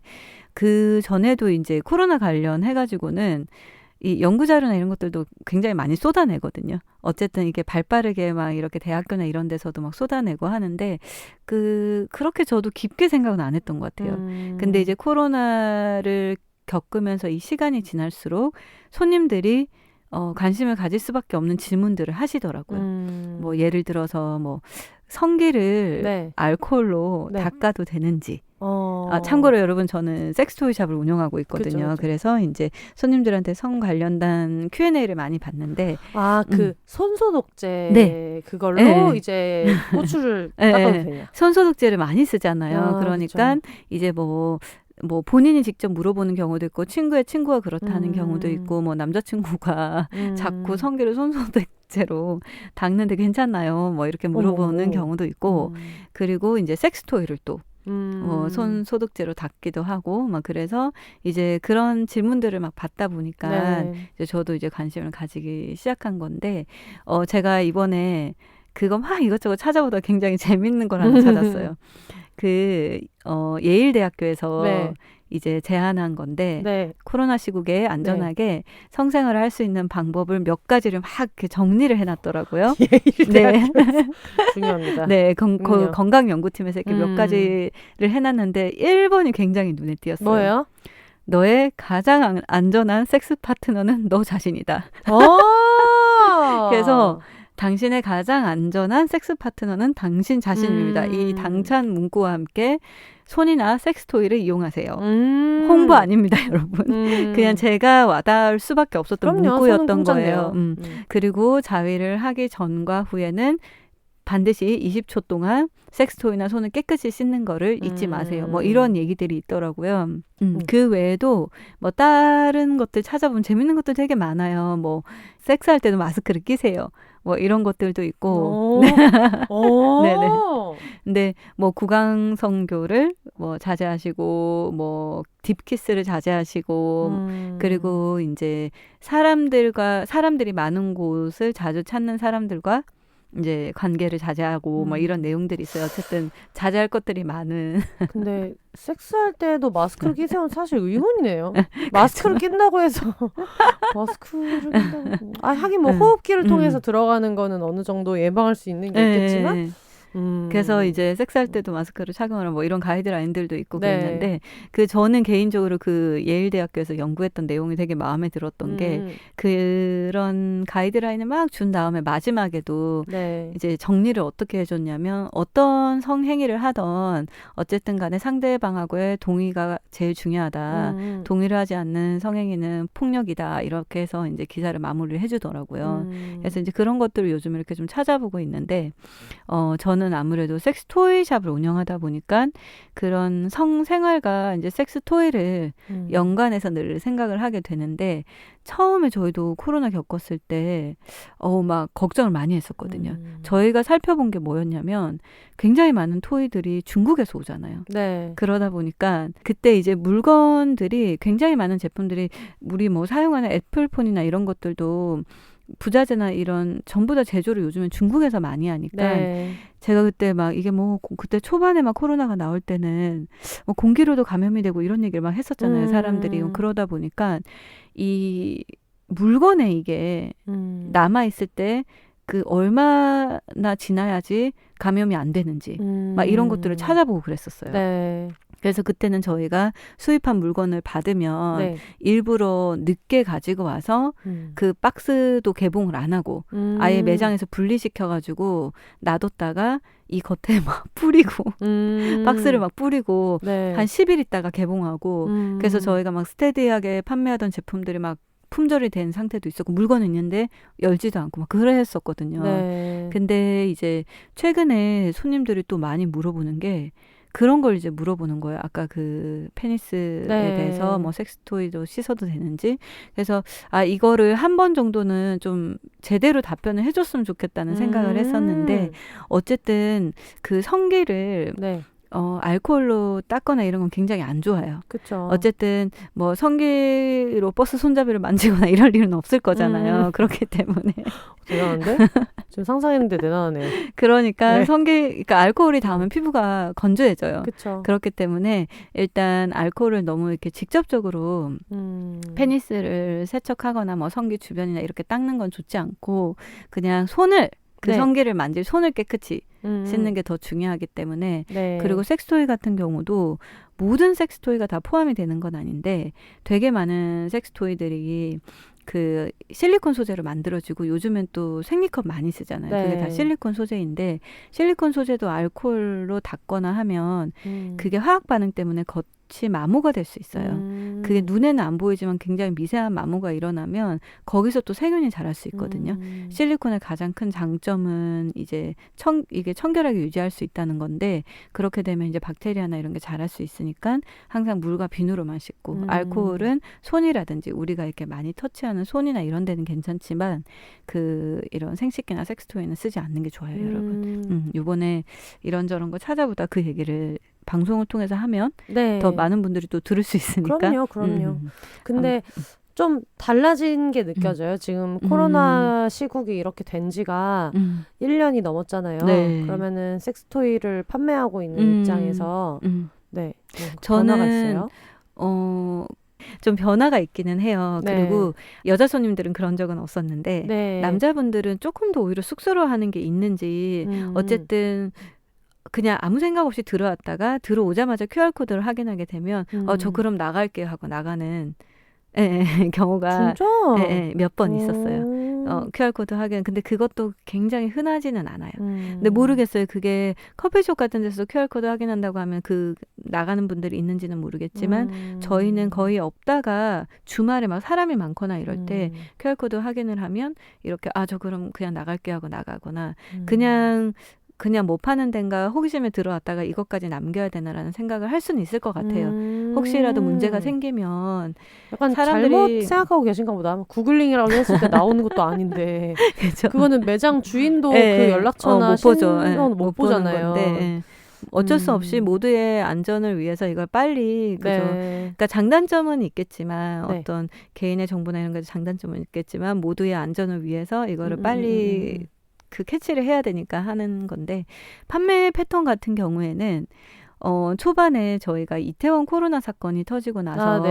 그 전에도 이제 코로나 관련해가지고는 이 연구자료나 이런 것들도 굉장히 많이 쏟아내거든요. 어쨌든 이게 발빠르게 막 이렇게 대학교나 이런 데서도 막 쏟아내고 하는데 그렇게 저도 깊게 생각은 안 했던 것 같아요. 근데 이제 코로나를 겪으면서 이 시간이 지날수록 손님들이 관심을 가질 수밖에 없는 질문들을 하시더라고요. 뭐 예를 들어서 뭐 성기를 알코올로 닦아도 되는지. 참고로 여러분 저는 섹스토이 샵을 운영하고 있거든요. 그쵸. 그래서 이제 손님들한테 성 관련된 Q&A를 많이 받는데 손소독제 그걸로 이제 고추를 닦아도 되냐. 손소독제를 많이 쓰잖아요. 그러니까 그쵸. 이제 뭐 본인이 직접 물어보는 경우도 있고 친구의 친구가 그렇다는 경우도 있고 뭐 남자친구가 자꾸 성기를 손소독제로 닦는데 괜찮나요? 뭐 이렇게 물어보는 경우도 있고 그리고 이제 섹스토이를 또 손 소독제로 닦기도 하고 막 그래서 이제 그런 질문들을 막 받다 보니까 이제 저도 이제 관심을 가지기 시작한 건데 제가 이번에 그거 막 이것저것 찾아보다 굉장히 재밌는 걸 하나 찾았어요. 예일대학교에서 이제 제안한 건데 코로나 시국에 안전하게 성생활을 할 수 있는 방법을 몇 가지를 막 이렇게 정리를 해놨더라고요. 네. 중요합니다. 네, 건강연구팀에서 이렇게 몇 가지를 해놨는데 1번이 굉장히 눈에 띄었어요. 뭐예요? 너의 가장 안전한 섹스 파트너는 너 자신이다. 그래서 당신의 가장 안전한 섹스 파트너는 당신 자신입니다. 이 당찬 문구와 함께 손이나 섹스토이를 이용하세요. 홍보 아닙니다, 여러분. 그냥 제가 와닿을 수밖에 없었던 문구였던 거예요. 그리고 자위를 하기 전과 후에는 반드시 20초 동안 섹스토이나 손을 깨끗이 씻는 거를 잊지 마세요. 뭐 이런 얘기들이 있더라고요. 그 외에도 뭐 다른 것들 찾아보면 재밌는 것도 되게 많아요. 뭐 섹스할 때도 마스크를 끼세요. 뭐 이런 것들도 있고. 네네. 근데 뭐 구강성교를 뭐 자제하시고 뭐 딥키스를 자제하시고 그리고 이제 사람들이 많은 곳을 자주 찾는 사람들과 이제 관계를 자제하고 뭐 이런 내용들이 있어요. 어쨌든 자제할 것들이 많은. 근데 섹스할 때도 마스크를 끼세요는 사실 의문이네요. 마스크를 낀다고 해서 마스크를 낀다고. 하긴 뭐 호흡기를 통해서 들어가는 거는 어느 정도 예방할 수 있는 게 있겠지만. 그래서 이제 섹스할 때도 마스크를 착용하라 뭐 이런 가이드라인들도 있고 그랬는데 저는 개인적으로 그 예일대학교에서 연구했던 내용이 되게 마음에 들었던 게 그런 가이드라인을 막 준 다음에 마지막에도 이제 정리를 어떻게 해줬냐면 어떤 성행위를 하던 어쨌든 간에 상대방하고의 동의가 제일 중요하다. 동의를 하지 않는 성행위는 폭력이다. 이렇게 해서 이제 기사를 마무리를 해주더라고요. 그래서 이제 그런 것들을 요즘 이렇게 좀 찾아보고 있는데 저는 아무래도 섹스토이 샵을 운영하다 보니까 그런 성생활과 이제 섹스토이를 연관해서 늘 생각을 하게 되는데 처음에 저희도 코로나 겪었을 때 막 걱정을 많이 했었거든요. 저희가 살펴본 게 뭐였냐면 굉장히 많은 토이들이 중국에서 오잖아요. 그러다 보니까 그때 이제 물건들이 굉장히 많은 제품들이 우리 뭐 사용하는 애플폰이나 이런 것들도 부자재나 이런 전부 다 제조를 요즘은 중국에서 많이 하니까 제가 그때 막 이게 뭐 그때 초반에 막 코로나가 나올 때는 뭐 공기로도 감염이 되고 이런 얘기를 막 했었잖아요. 사람들이. 그러다 보니까 이 물건에 이게 남아있을 때 그 얼마나 지나야지 감염이 안 되는지 막 이런 것들을 찾아보고 그랬었어요. 네. 그래서 그때는 저희가 수입한 물건을 받으면 네. 일부러 늦게 가지고 와서 그 박스도 개봉을 안 하고 아예 매장에서 분리시켜가지고 놔뒀다가 이 겉에 막 뿌리고 박스를 막 뿌리고 네. 한 10일 있다가 개봉하고 그래서 저희가 막 스테디하게 판매하던 제품들이 막 품절이 된 상태도 있었고 물건은 있는데 열지도 않고 막 그랬었거든요. 네. 근데 이제 최근에 손님들이 또 많이 물어보는 게 그런 걸 이제 물어보는 거예요. 아까 그 페니스에 네. 대해서 뭐 섹스토이도 씻어도 되는지. 그래서 이거를 한 번 정도는 좀 제대로 답변을 해줬으면 좋겠다는 생각을 했었는데 어쨌든 그 성기를 네. 알코올로 닦거나 이런 건 굉장히 안 좋아요. 그쵸. 어쨌든 뭐 성기로 버스 손잡이를 만지거나 이럴 일은 없을 거잖아요. 그렇기 때문에. 대단한데? 지금 상상했는데 대단하네요. 그러니까 네. 그러니까 알코올이 닿으면 피부가 건조해져요. 그쵸. 그렇기 때문에 일단 알코올을 너무 이렇게 직접적으로 페니스를 세척하거나 뭐 성기 주변이나 이렇게 닦는 건 좋지 않고 그냥 손을 그 네. 성기를 만질 손을 깨끗이 씻는 게 더 중요하기 때문에 네. 그리고 섹스토이 같은 경우도 모든 섹스토이가 다 포함이 되는 건 아닌데 되게 많은 섹스토이들이 그 실리콘 소재로 만들어지고 요즘엔 또 생리컵 많이 쓰잖아요. 네. 그게 다 실리콘 소재인데 실리콘 소재도 알코올로 닦거나 하면 그게 화학 반응 때문에 겉이 마모가 될 수 있어요. 그게 눈에는 안 보이지만 굉장히 미세한 마모가 일어나면 거기서 또 세균이 자랄 수 있거든요. 실리콘의 가장 큰 장점은 이제 이게 청결하게 유지할 수 있다는 건데 그렇게 되면 이제 박테리아나 이런 게 자랄 수 있으니까 항상 물과 비누로만 씻고 알코올은 손이라든지 우리가 이렇게 많이 터치하는 손이나 이런 데는 괜찮지만 그 이런 생식기나 섹스토이는 쓰지 않는 게 좋아요, 여러분. 이번에 이런저런 거 찾아보다 그 얘기를 방송을 통해서 하면 네. 더 많은 분들이 또 들을 수 있으니까. 그럼요. 근데 좀 달라진 게 느껴져요. 지금 코로나 시국이 이렇게 된 지가 1년이 넘었잖아요. 네. 그러면은 섹스토이를 판매하고 있는 입장에서 네. 변화가 있어요? 좀 변화가 있기는 해요. 네. 그리고 여자 손님들은 그런 적은 없었는데 네. 남자분들은 조금 더 오히려 쑥스러워하는 게 있는지 어쨌든 그냥 아무 생각 없이 들어왔다가 들어오자마자 QR코드를 확인하게 되면 저 그럼 나갈게요 하고 나가는 경우가 몇 번 있었어요. QR코드 확인. 근데 그것도 굉장히 흔하지는 않아요. 근데 모르겠어요. 그게 커피숍 같은 데서 QR코드 확인한다고 하면 그 나가는 분들이 있는지는 모르겠지만 저희는 거의 없다가 주말에 막 사람이 많거나 이럴 때 QR코드 확인을 하면 이렇게 저 그럼 그냥 나갈게 하고 나가거나 그냥 뭐 파는 데인가 호기심에 들어왔다가 이것까지 남겨야 되나라는 생각을 할 수는 있을 것 같아요. 혹시라도 문제가 생기면 약간 사람들이 잘못 생각하고 계신가 보다. 구글링이라고 했을 때 나오는 것도 아닌데 그렇죠. 그거는 매장 주인도 그 연락처나 신원 못 보잖아요. 어쩔 수 없이 모두의 안전을 위해서 이걸 빨리 그러니까 장단점은 있겠지만 어떤 개인의 정보나 이런 게 장단점은 있겠지만 모두의 안전을 위해서 이거를 빨리 그 캐치를 해야 되니까 하는 건데 판매 패턴 같은 경우에는 초반에 저희가 이태원 코로나 사건이 터지고 나서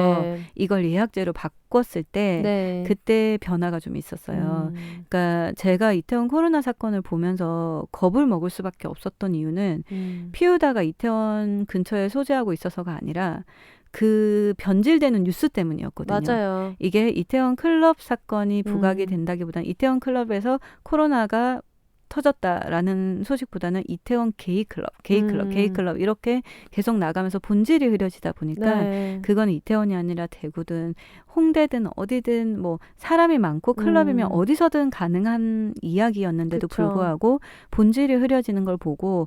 이걸 예약제로 바꿨을 때 그때 변화가 좀 있었어요. 그러니까 제가 이태원 코로나 사건을 보면서 겁을 먹을 수밖에 없었던 이유는 피우다가 이태원 근처에 소재하고 있어서가 아니라 그 변질되는 뉴스 때문이었거든요. 맞아요. 이게 이태원 클럽 사건이 부각이 된다기보다는 이태원 클럽에서 코로나가 터졌다라는 소식보다는 이태원 게이클럽 이렇게 계속 나가면서 본질이 흐려지다 보니까 그건 이태원이 아니라 대구든 홍대든 어디든 뭐 사람이 많고 클럽이면 어디서든 가능한 이야기였는데도 그쵸. 불구하고 본질이 흐려지는 걸 보고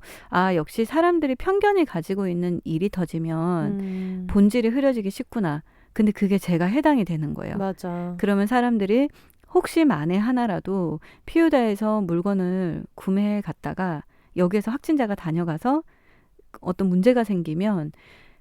역시 사람들이 편견이 가지고 있는 일이 터지면 본질이 흐려지기 쉽구나. 근데 그게 제가 해당이 되는 거예요. 맞아. 그러면 사람들이 혹시 만에 하나라도 피우다에서 물건을 구매해 갔다가 여기에서 확진자가 다녀가서 어떤 문제가 생기면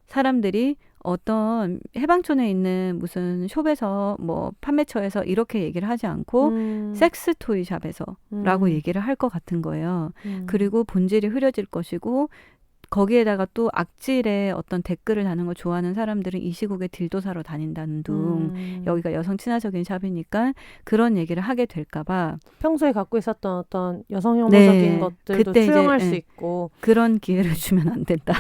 사람들이 어떤 해방촌에 있는 무슨 숍에서 뭐 판매처에서 이렇게 얘기를 하지 않고 섹스토이 샵에서 라고 얘기를 할 것 같은 거예요. 그리고 본질이 흐려질 것이고 거기에다가 또 악질의 어떤 댓글을 다는 걸 좋아하는 사람들은 이 시국에 딜도 사러 다닌다는 둥. 여기가 여성 친화적인 샵이니까 그런 얘기를 하게 될까봐 평소에 갖고 있었던 어떤 여성 혐오적인 것들도 투영할 수 있고 그런 기회를 주면 안 된다.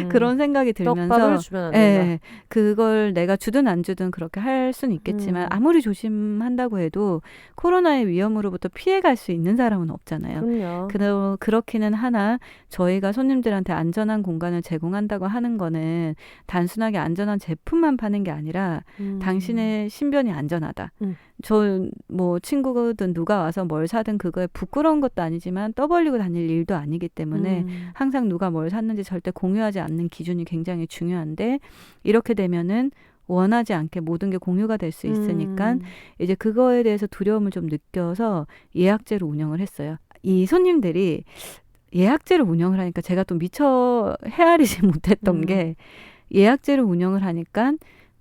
그런 생각이 들면서 떡밥을 주면 안 된다. 그걸 내가 주든 안 주든 그렇게 할 수는 있겠지만 아무리 조심한다고 해도 코로나의 위험으로부터 피해갈 수 있는 사람은 없잖아요. 그럼요. 그렇기는 하나 저희가 손님들한테 안전한 공간을 제공한다고 하는 거는 단순하게 안전한 제품만 파는 게 아니라 당신의 신변이 안전하다. 저 뭐 친구든 누가 와서 뭘 사든 그거에 부끄러운 것도 아니지만 떠벌리고 다닐 일도 아니기 때문에 항상 누가 뭘 샀는지 절대 공유하지 않는 기준이 굉장히 중요한데 이렇게 되면은 원하지 않게 모든 게 공유가 될 수 있으니까 이제 그거에 대해서 두려움을 좀 느껴서 예약제로 운영을 했어요. 이 손님들이 예약제로 운영을 하니까 제가 또 미처 헤아리지 못했던 게 예약제로 운영을 하니까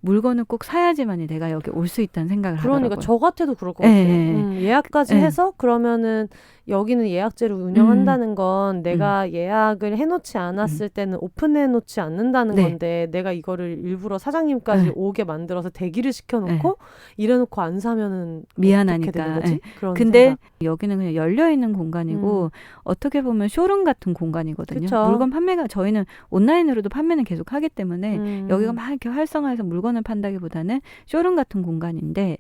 물건을 꼭 사야지만이 내가 여기 올 수 있다는 생각을 하더라고요. 그러니까 저 같아도 그럴 것 같아요. 예약까지 해서 그러면은 여기는 예약제로 운영한다는 건 내가 예약을 해놓지 않았을 때는 오픈해놓지 않는다는 건데 내가 이거를 일부러 사장님까지 오게 만들어서 대기를 시켜놓고 이래놓고 안 사면은 미안하니까. 어떻게 되는 거지? 그런 근데 생각. 여기는 그냥 열려있는 공간이고 어떻게 보면 쇼룸 같은 공간이거든요. 그쵸. 물건 판매가 저희는 온라인으로도 판매는 계속 하기 때문에 여기가 막 이렇게 활성화해서 물건을 판다기보다는 쇼룸 같은 공간인데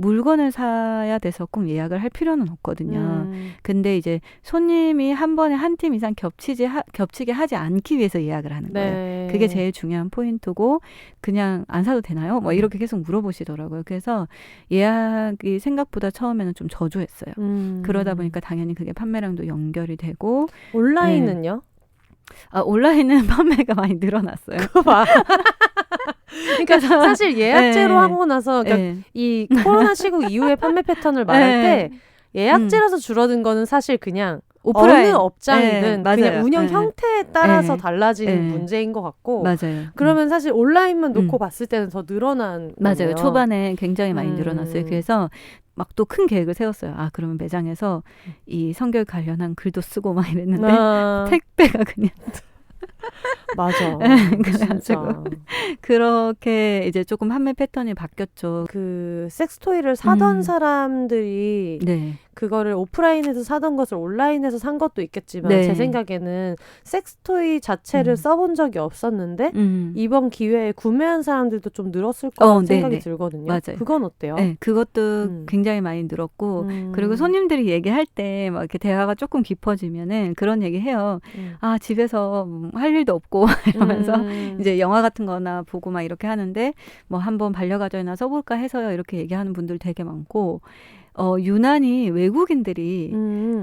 물건을 사야 돼서 꼭 예약을 할 필요는 없거든요. 근데 이제 손님이 한 번에 한 팀 이상 겹치게 하지 않기 위해서 예약을 하는 거예요. 그게 제일 중요한 포인트고 그냥 안 사도 되나요? 뭐 이렇게 계속 물어보시더라고요. 그래서 예약이 생각보다 처음에는 좀 저조했어요. 그러다 보니까 당연히 그게 판매량도 연결이 되고 온라인은요? 온라인은 판매가 많이 늘어났어요. 그거 봐. 그러니까 사실 예약제로 하고 나서 그러니까 이 코로나 시국 이후의 판매 패턴을 말할 때 예약제라서 줄어든 거는 사실 그냥 오프라인. 어느 업장이든 그냥 운영 형태에 따라서 달라지는 문제인 것 같고 맞아요. 그러면 사실 온라인만 놓고 봤을 때는 더 늘어난 맞아요. 거네요. 초반에 굉장히 많이 늘어났어요. 그래서 막 또 큰 계획을 세웠어요. 그러면 매장에서 이 성결 관련한 글도 쓰고 막 이랬는데 택배가 그냥 맞아. 진짜. 그렇게 이제 조금 판매 패턴이 바뀌었죠. 그 섹스토이를 사던 사람들이 그거를 오프라인에서 사던 것을 온라인에서 산 것도 있겠지만 제 생각에는 섹스토이 자체를 써본 적이 없었는데 이번 기회에 구매한 사람들도 좀 늘었을 거라는 생각이 들거든요. 맞아요. 그건 어때요? 그것도 굉장히 많이 늘었고 그리고 손님들이 얘기할 때 막 이렇게 대화가 조금 깊어지면은 그런 얘기 해요. 집에서 할 일도 없고 이러면서 이제 영화 같은 거나 보고 막 이렇게 하는데 뭐 한번 반려가전이나 써볼까 해서요. 이렇게 얘기하는 분들 되게 많고 유난히 외국인들이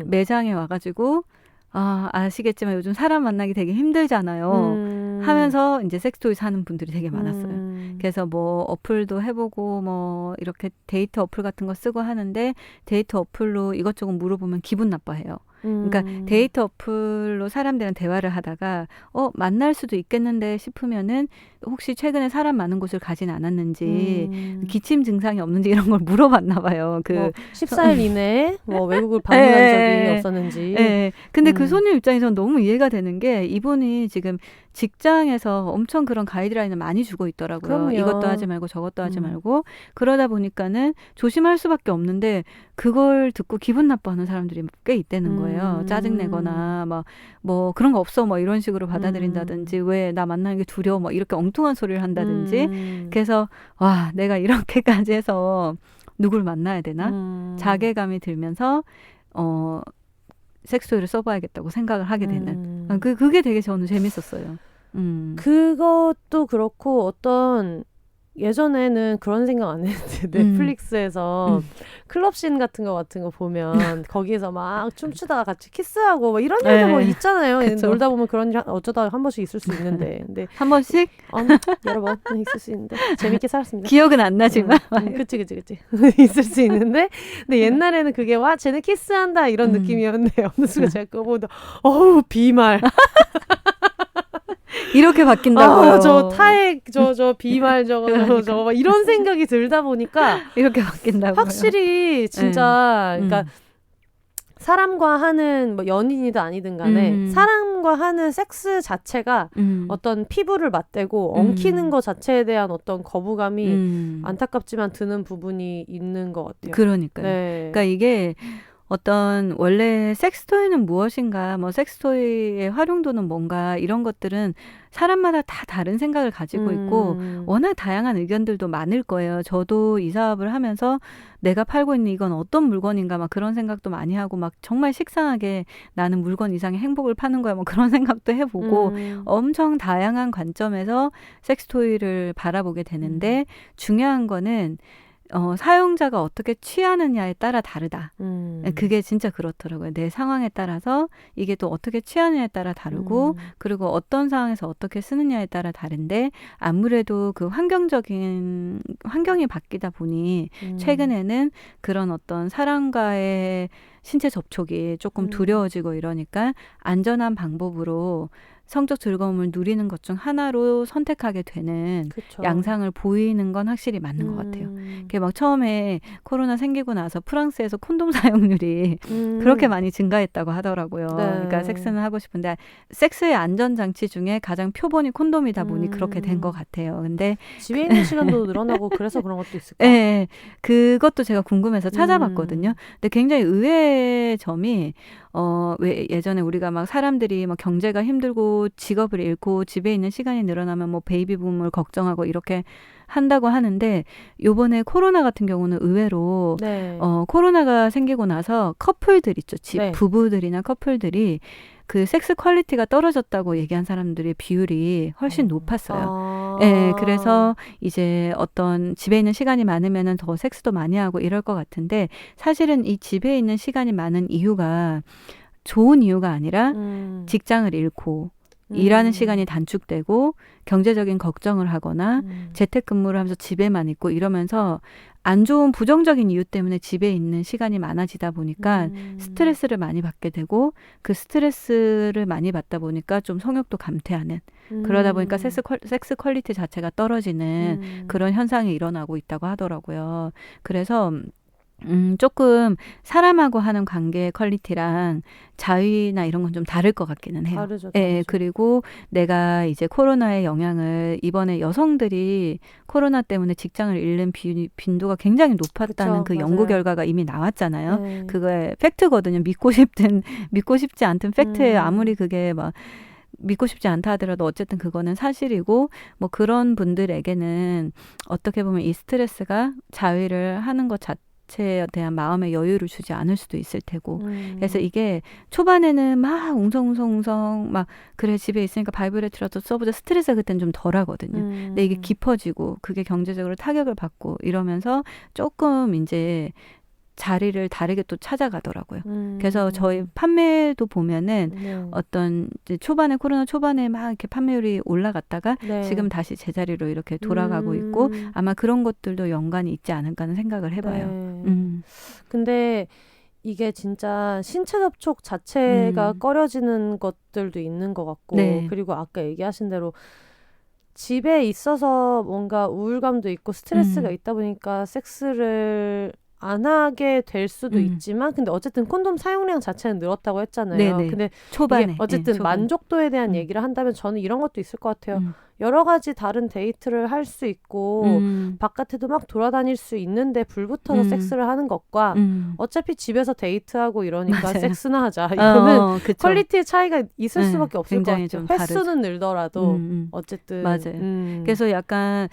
매장에 와가지고 아시겠지만 요즘 사람 만나기 되게 힘들잖아요. 하면서 이제 섹스토이 사는 분들이 되게 많았어요. 그래서 뭐 어플도 해보고 뭐 이렇게 데이트 어플 같은 거 쓰고 하는데 데이트 어플로 이것저것 물어보면 기분 나빠해요. 그러니까 데이트 어플로 사람들이랑 대화를 하다가 만날 수도 있겠는데 싶으면은 혹시 최근에 사람 많은 곳을 가진 않았는지 기침 증상이 없는지 이런 걸 물어봤나 봐요. 뭐 14일 이내에 뭐 외국을 방문한 적이 없었는지. 근데 그 손님 입장에서는 너무 이해가 되는 게 이분이 지금 직장에서 엄청 그런 가이드라인을 많이 주고 있더라고요. 그럼요. 이것도 하지 말고 저것도 하지 말고 그러다 보니까는 조심할 수밖에 없는데 그걸 듣고 기분 나빠하는 사람들이 꽤 있다는 거예요. 짜증내거나 막 뭐 그런 거 없어 뭐 이런 식으로 받아들인다든지 왜 나 만나는 게 두려워 뭐 이렇게 엉뚱한 소리를 한다든지 그래서 와 내가 이렇게까지 해서 누굴 만나야 되나 자괴감이 들면서 섹스토이를 써봐야겠다고 생각을 하게 되는 그게 되게 저는 재밌었어요. 그것도 그렇고 어떤 예전에는 그런 생각 안 했는데 넷플릭스에서 클럽씬 같은 거 보면 거기에서 막 춤추다가 같이 키스하고 뭐 이런 일도 뭐 있잖아요. 그쵸. 놀다 보면 그런 일 어쩌다 한 번씩 있을 수 있는데 근데 한 번씩? 여러 번 있을 수 있는데 재밌게 살았습니다. 기억은 안 나지만 그치 있을 수 있는데 근데 옛날에는 그게 와 쟤네 키스한다 이런 느낌이었는데 어느 순간 제가 그거 보다 어우 비말 이렇게 바뀐다고요. 저 타액, 저 비말, 저거 막 이런 생각이 들다 보니까 이렇게 바뀐다고요. 확실히 진짜 그러니까 사람과 하는 뭐 연인이든 아니든 간에 사람과 하는 섹스 자체가 어떤 피부를 맞대고 엉키는 것 자체에 대한 어떤 거부감이 안타깝지만 드는 부분이 있는 것 같아요. 그러니까요. 네. 그러니까 이게 어떤 원래 섹스토이는 무엇인가, 뭐 섹스토이의 활용도는 뭔가 이런 것들은 사람마다 다 다른 생각을 가지고 있고 워낙 다양한 의견들도 많을 거예요. 저도 이 사업을 하면서 내가 팔고 있는 이건 어떤 물건인가 막 그런 생각도 많이 하고 막 정말 식상하게 나는 물건 이상의 행복을 파는 거야 뭐 그런 생각도 해보고 엄청 다양한 관점에서 섹스토이를 바라보게 되는데 중요한 거는 사용자가 어떻게 취하느냐에 따라 다르다. 그게 진짜 그렇더라고요. 내 상황에 따라서 이게 또 어떻게 취하느냐에 따라 다르고 그리고 어떤 상황에서 어떻게 쓰느냐에 따라 다른데 아무래도 그 환경이 바뀌다 보니 최근에는 그런 어떤 사람과의 신체 접촉이 조금 두려워지고 이러니까 안전한 방법으로 성적 즐거움을 누리는 것 중 하나로 선택하게 되는 그쵸. 양상을 보이는 건 확실히 맞는 것 같아요. 그게 막 처음에 코로나 생기고 나서 프랑스에서 콘돔 사용률이 그렇게 많이 증가했다고 하더라고요. 네. 그러니까 섹스는 하고 싶은데 섹스의 안전장치 중에 가장 표본이 콘돔이다 보니 그렇게 된 것 같아요. 근데 집에 있는 시간도 늘어나고 그래서 그런 것도 있을까요? 네. 그것도 제가 궁금해서 찾아봤거든요. 근데 굉장히 의외의 점이 왜 예전에 우리가 막 사람들이 막 경제가 힘들고 직업을 잃고 집에 있는 시간이 늘어나면 뭐 베이비붐을 걱정하고 이렇게 한다고 하는데 요번에 코로나 같은 경우는 의외로 네. 코로나가 생기고 나서 커플들 있죠. 네. 부부들이나 커플들이 그 섹스 퀄리티가 떨어졌다고 얘기한 사람들의 비율이 훨씬 높았어요. 네, 그래서 이제 어떤 집에 있는 시간이 많으면은 더 섹스도 많이 하고 이럴 것 같은데 사실은 이 집에 있는 시간이 많은 이유가 좋은 이유가 아니라 직장을 잃고 일하는 시간이 단축되고 경제적인 걱정을 하거나 재택근무를 하면서 집에만 있고 이러면서 안 좋은 부정적인 이유 때문에 집에 있는 시간이 많아지다 보니까 스트레스를 많이 받게 되고 그 스트레스를 많이 받다 보니까 좀 성욕도 감퇴하는 그러다 보니까 섹스 퀄리티 자체가 떨어지는 그런 현상이 일어나고 있다고 하더라고요. 그래서 조금 사람하고 하는 관계의 퀄리티랑 자위나 이런 건 좀 다를 것 같기는 해요. 다르죠. 예, 그리고 내가 이제 코로나의 영향을 이번에 여성들이 코로나 때문에 직장을 잃는 빈도가 굉장히 높았다는 그 맞아요. 연구 결과가 이미 나왔잖아요. 네. 그거에 팩트거든요. 믿고 싶지 않든 팩트예요. 아무리 그게 막 믿고 싶지 않다 하더라도 어쨌든 그거는 사실이고 뭐 그런 분들에게는 어떻게 보면 이 스트레스가 자위를 하는 것 자체에 대한 마음의 여유를 주지 않을 수도 있을 테고 그래서 이게 초반에는 막 웅성웅성 막 그래 집에 있으니까 바이브레이터라도 써보자 스트레스가 그때는 좀 덜하거든요. 근데 이게 깊어지고 그게 경제적으로 타격을 받고 이러면서 조금 이제 자리를 다르게 또 찾아가더라고요. 그래서 저희 판매도 보면은 어떤 이제 코로나 초반에 막 이렇게 판매율이 올라갔다가 지금 다시 제자리로 이렇게 돌아가고 있고 아마 그런 것들도 연관이 있지 않을까 하는 생각을 해봐요. 근데 이게 진짜 신체 접촉 자체가 꺼려지는 것들도 있는 것 같고 그리고 아까 얘기하신 대로 집에 있어서 뭔가 우울감도 있고 스트레스가 있다 보니까 섹스를 안 하게 될 수도 있지만 근데 어쨌든 콘돔 사용량 자체는 늘었다고 했잖아요. 네네. 근데 초반에 이게 어쨌든 만족도에 대한 얘기를 한다면 저는 이런 것도 있을 것 같아요. 여러 가지 다른 데이트를 할 수 있고 바깥에도 막 돌아다닐 수 있는데 불 붙어서 섹스를 하는 것과 어차피 집에서 데이트하고 이러니까 맞아요. 섹스나 하자. 이거는 퀄리티의 차이가 있을 수밖에 없을 것 같아요. 횟수는 늘더라도 어쨌든. 맞아요. 그래서 약간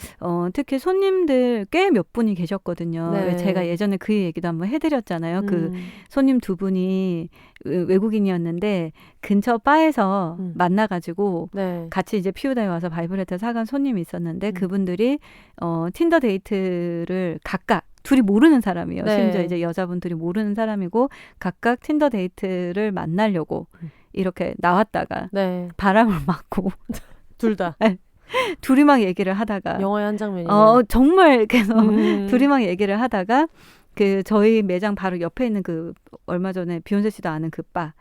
특히 손님들 꽤 몇 분이 계셨거든요. 네. 제가 예전에 그 얘기도 한번 해드렸잖아요. 그 손님 두 분이 외국인이었는데 근처 바에서 만나가지고 같이 이제 피우다에 와서 바이브레이터 사간 손님이 있었는데 그분들이 틴더 데이트를 각각 둘이 모르는 사람이에요. 심지어 이제 여자분들이 모르는 사람이고 각각 틴더 데이트를 만나려고 이렇게 나왔다가 바람을 맞고 둘 다 둘이 막 얘기를 하다가 영화의 한 장면이네요. 정말 그래서 둘이 막 얘기를 하다가 그 저희 매장 바로 옆에 있는 그 얼마 전에 비욘세 씨도 아는 그 바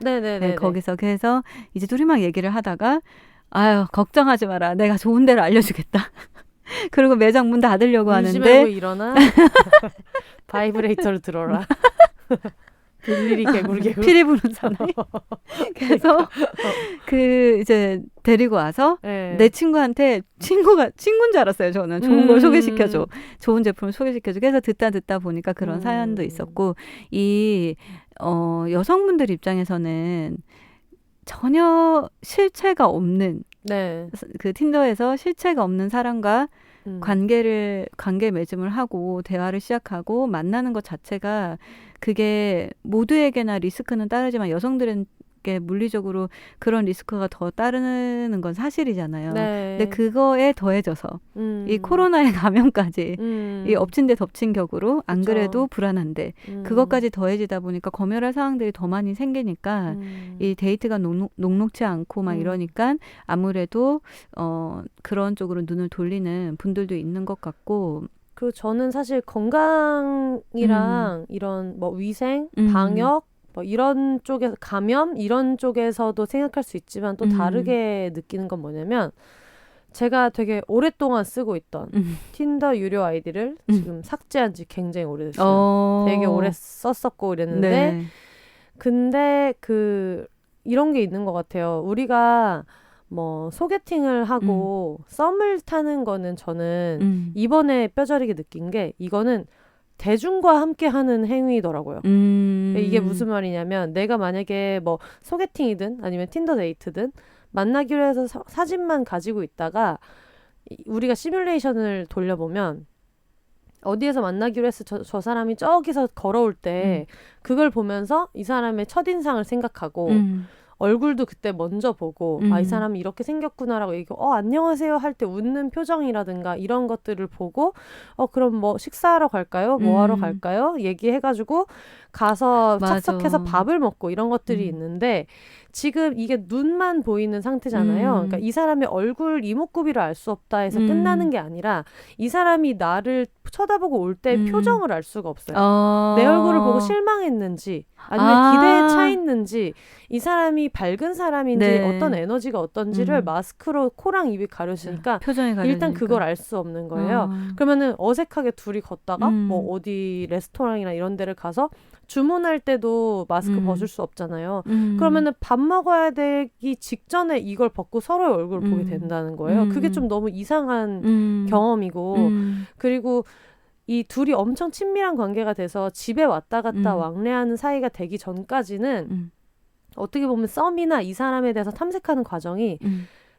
거기서 그래서 이제 둘이 막 얘기를 하다가 아유 걱정하지 마라 내가 좋은 데를 알려주겠다. 그리고 매장 문 닫으려고 하는데 일어나 바이브레이터를 들어라. 일일이 개구리 피리 부는 사나이. 그래서 이제 데리고 와서 네. 내 친구한테 친구인 줄 알았어요. 저는 좋은 걸 소개시켜줘, 좋은 제품을 소개시켜줘. 그래서 듣다 보니까 그런 사연도 있었고, 이 여성분들 입장에서는 전혀 실체가 없는 네. 그 틴더에서 실체가 없는 사람과 관계 맺음을 하고 대화를 시작하고 만나는 것 자체가 그게 모두에게나 리스크는 따르지만 여성들에게 물리적으로 그런 리스크가 더 따르는 건 사실이잖아요. 네. 근데 그거에 더해져서 이 코로나의 감염까지 이 엎친 데 덮친 격으로 안 그쵸. 그래도 불안한데 그것까지 더해지다 보니까 검열할 상황들이 더 많이 생기니까 이 데이트가 녹록치 않고 막 이러니까 아무래도 그런 쪽으로 눈을 돌리는 분들도 있는 것 같고, 그리고 저는 사실 건강이랑 이런 뭐 위생, 방역 뭐 이런 쪽에서 감염 이런 쪽에서도 생각할 수 있지만 또 다르게 느끼는 건 뭐냐면, 제가 되게 오랫동안 쓰고 있던 틴더 유료 아이디를 지금 삭제한 지 굉장히 오래됐어요. 되게 오래 썼었고 이랬는데 네. 근데 이런 게 있는 것 같아요. 우리가 뭐 소개팅을 하고 썸을 타는 거는 저는 이번에 뼈저리게 느낀 게, 이거는 대중과 함께 하는 행위더라고요. 이게 무슨 말이냐면, 내가 만약에 뭐 소개팅이든 아니면 틴더 데이트든 만나기로 해서 사진만 가지고 있다가 우리가 시뮬레이션을 돌려보면 어디에서 만나기로 해서 저 사람이 저기서 걸어올 때 그걸 보면서 이 사람의 첫인상을 생각하고 얼굴도 그때 먼저 보고 이 사람이 이렇게 생겼구나라고 얘기하고 안녕하세요 할 때 웃는 표정이라든가 이런 것들을 보고 그럼 뭐 식사하러 갈까요? 뭐 하러 갈까요? 얘기해가지고 가서 착석해서 밥을 먹고 이런 것들이 있는데, 지금 이게 눈만 보이는 상태잖아요. 그러니까 이 사람의 얼굴 이목구비를 알 수 없다 해서 끝나는 게 아니라 이 사람이 나를 쳐다보고 올 때 표정을 알 수가 없어요. 내 얼굴을 보고 실망했는지 아니면 기대에 차 있는지, 이 사람이 밝은 사람인지 네. 어떤 에너지가 어떤지를 마스크로 코랑 입이 가려지니까 일단 그걸 알 수 없는 거예요. 그러면은 어색하게 둘이 걷다가 뭐 어디 레스토랑이나 이런 데를 가서 주문할 때도 마스크 벗을 수 없잖아요. 그러면은 밥 먹어야 되기 직전에 이걸 벗고 서로의 얼굴을 보게 된다는 거예요. 그게 좀 너무 이상한 경험이고, 그리고 이 둘이 엄청 친밀한 관계가 돼서 집에 왔다 갔다 왕래하는 사이가 되기 전까지는 어떻게 보면 썸이나 이 사람에 대해서 탐색하는 과정이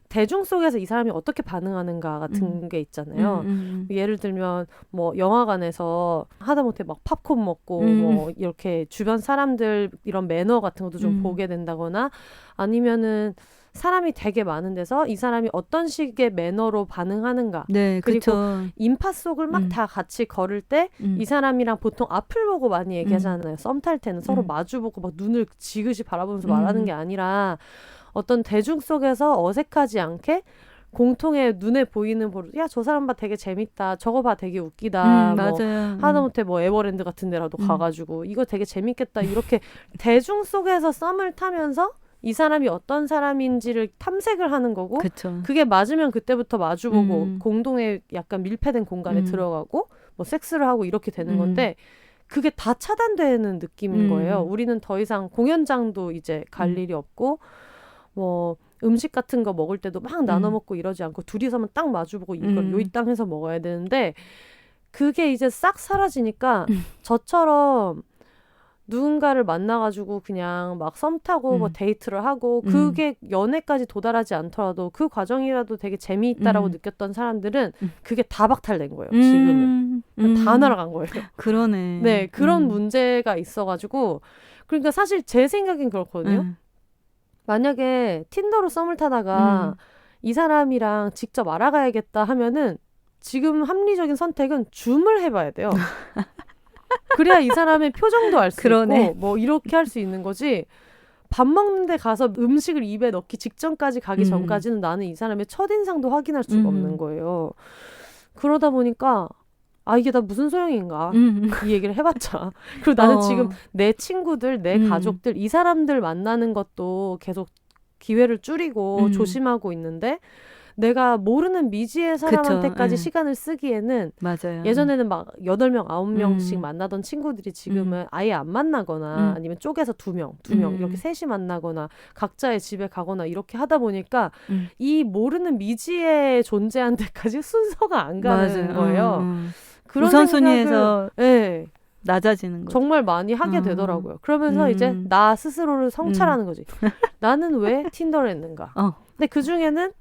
대중 속에서 이 사람이 어떻게 반응하는가 같은 게 있잖아요. 예를 들면 뭐 영화관에서 하다못해 막 팝콘 먹고 뭐 이렇게 주변 사람들 이런 매너 같은 것도 좀 보게 된다거나, 아니면은 사람이 되게 많은 데서 이 사람이 어떤 식의 매너로 반응하는가. 네, 그리고 그쵸. 인파 속을 막 다 같이 걸을 때 이 사람이랑 보통 앞을 보고 많이 얘기하잖아요. 썸 탈 때는 서로 마주보고 막 눈을 지그시 바라보면서 말하는 게 아니라 어떤 대중 속에서 어색하지 않게 공통의 눈에 보이는 야, 저 사람 봐 되게 재밌다. 저거 봐 되게 웃기다. 뭐 맞아요. 하다못해 뭐 에버랜드 같은 데라도 가가지고 이거 되게 재밌겠다. 이렇게 대중 속에서 썸을 타면서 이 사람이 어떤 사람인지를 탐색을 하는 거고, 그쵸. 그게 맞으면 그때부터 마주보고 공동의 약간 밀폐된 공간에 들어가고 뭐 섹스를 하고 이렇게 되는 건데, 그게 다 차단되는 느낌인 거예요. 우리는 더 이상 공연장도 이제 갈 일이 없고, 뭐 음식 같은 거 먹을 때도 막 나눠 먹고 이러지 않고 둘이서만 딱 마주보고 이걸 요이 땅 해서 먹어야 되는데, 그게 이제 싹 사라지니까 저처럼 누군가를 만나가지고 그냥 막 썸 타고 뭐 데이트를 하고 그게 연애까지 도달하지 않더라도 그 과정이라도 되게 재미있다라고 느꼈던 사람들은 그게 다 박탈된 거예요. 지금은 다 날아간 거예요. 그러네. 네, 그런 문제가 있어가지고, 그러니까 사실 제 생각엔 그렇거든요. 만약에 틴더로 썸을 타다가 이 사람이랑 직접 알아가야겠다 하면은 지금 합리적인 선택은 줌을 해봐야 돼요. 그래야 이 사람의 표정도 알 수 있고 뭐 이렇게 할 수 있는 거지. 밥 먹는데 가서 음식을 입에 넣기 직전까지 가기 전까지는 나는 이 사람의 첫인상도 확인할 수가 없는 거예요. 그러다 보니까 이게 다 무슨 소용인가 이 얘기를 해봤자. 그리고 나는 지금 내 친구들, 내 가족들, 이 사람들 만나는 것도 계속 기회를 줄이고 조심하고 있는데, 내가 모르는 미지의 사람한테까지 시간을 쓰기에는 맞아요. 예전에는 막 8명, 9명씩 만나던 친구들이 지금은 아예 안 만나거나 아니면 쪼개서 2명 이렇게 셋이 만나거나 각자의 집에 가거나 이렇게 하다 보니까 이 모르는 미지의 존재한테까지 순서가 안 가는 거예요. 그런 우선순위에서 네. 낮아지는 거죠. 정말 많이 하게 되더라고요. 그러면서 이제 나 스스로를 성찰하는 거지. 나는 왜 틴더를 했는가? 근데 그중에는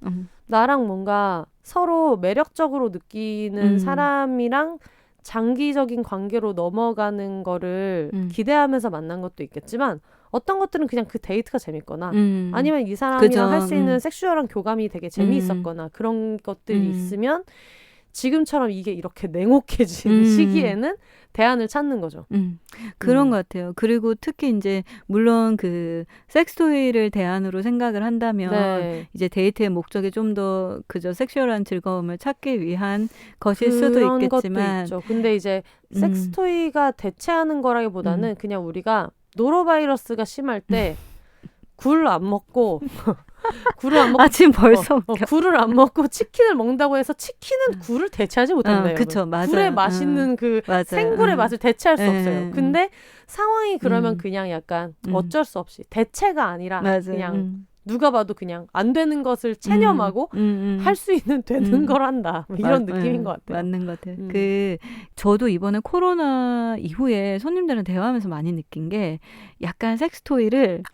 나랑 뭔가 서로 매력적으로 느끼는 사람이랑 장기적인 관계로 넘어가는 거를 기대하면서 만난 것도 있겠지만 어떤 것들은 그냥 그 데이트가 재밌거나 아니면 이 사람이랑 할 수 있는 섹슈얼한 교감이 되게 재미있었거나 그런 것들이 있으면 지금처럼 이게 이렇게 냉혹해지는 시기에는 대안을 찾는 거죠. 그런 것 같아요. 그리고 특히 이제 물론 그 섹스토이를 대안으로 생각을 한다면 네. 이제 데이트의 목적이 좀 더 그저 섹슈얼한 즐거움을 찾기 위한 것일 수도 있겠지만 것도 있죠. 근데 이제 섹스토이가 대체하는 거라기보다는 그냥 우리가 노로바이러스가 심할 때 굴 안 먹고 굴을 안 먹고 지금 벌써 굴을 안 먹고 치킨을 먹는다고 해서 치킨은 굴을 대체하지 못한다. 그쵸, 맞아요. 굴의 맛있는 그 생굴의 맛을 대체할 수 없어요. 근데 상황이 그러면 그냥 약간 어쩔 수 없이 대체가 아니라 그냥 누가 봐도 그냥 안 되는 것을 체념하고 할 수 있는 되는 걸 한다. 뭐 이런 느낌인 것 같아요. 맞는 것 같아요. 저도 이번에 코로나 이후에 손님들은 대화하면서 많이 느낀 게 약간 섹스토이를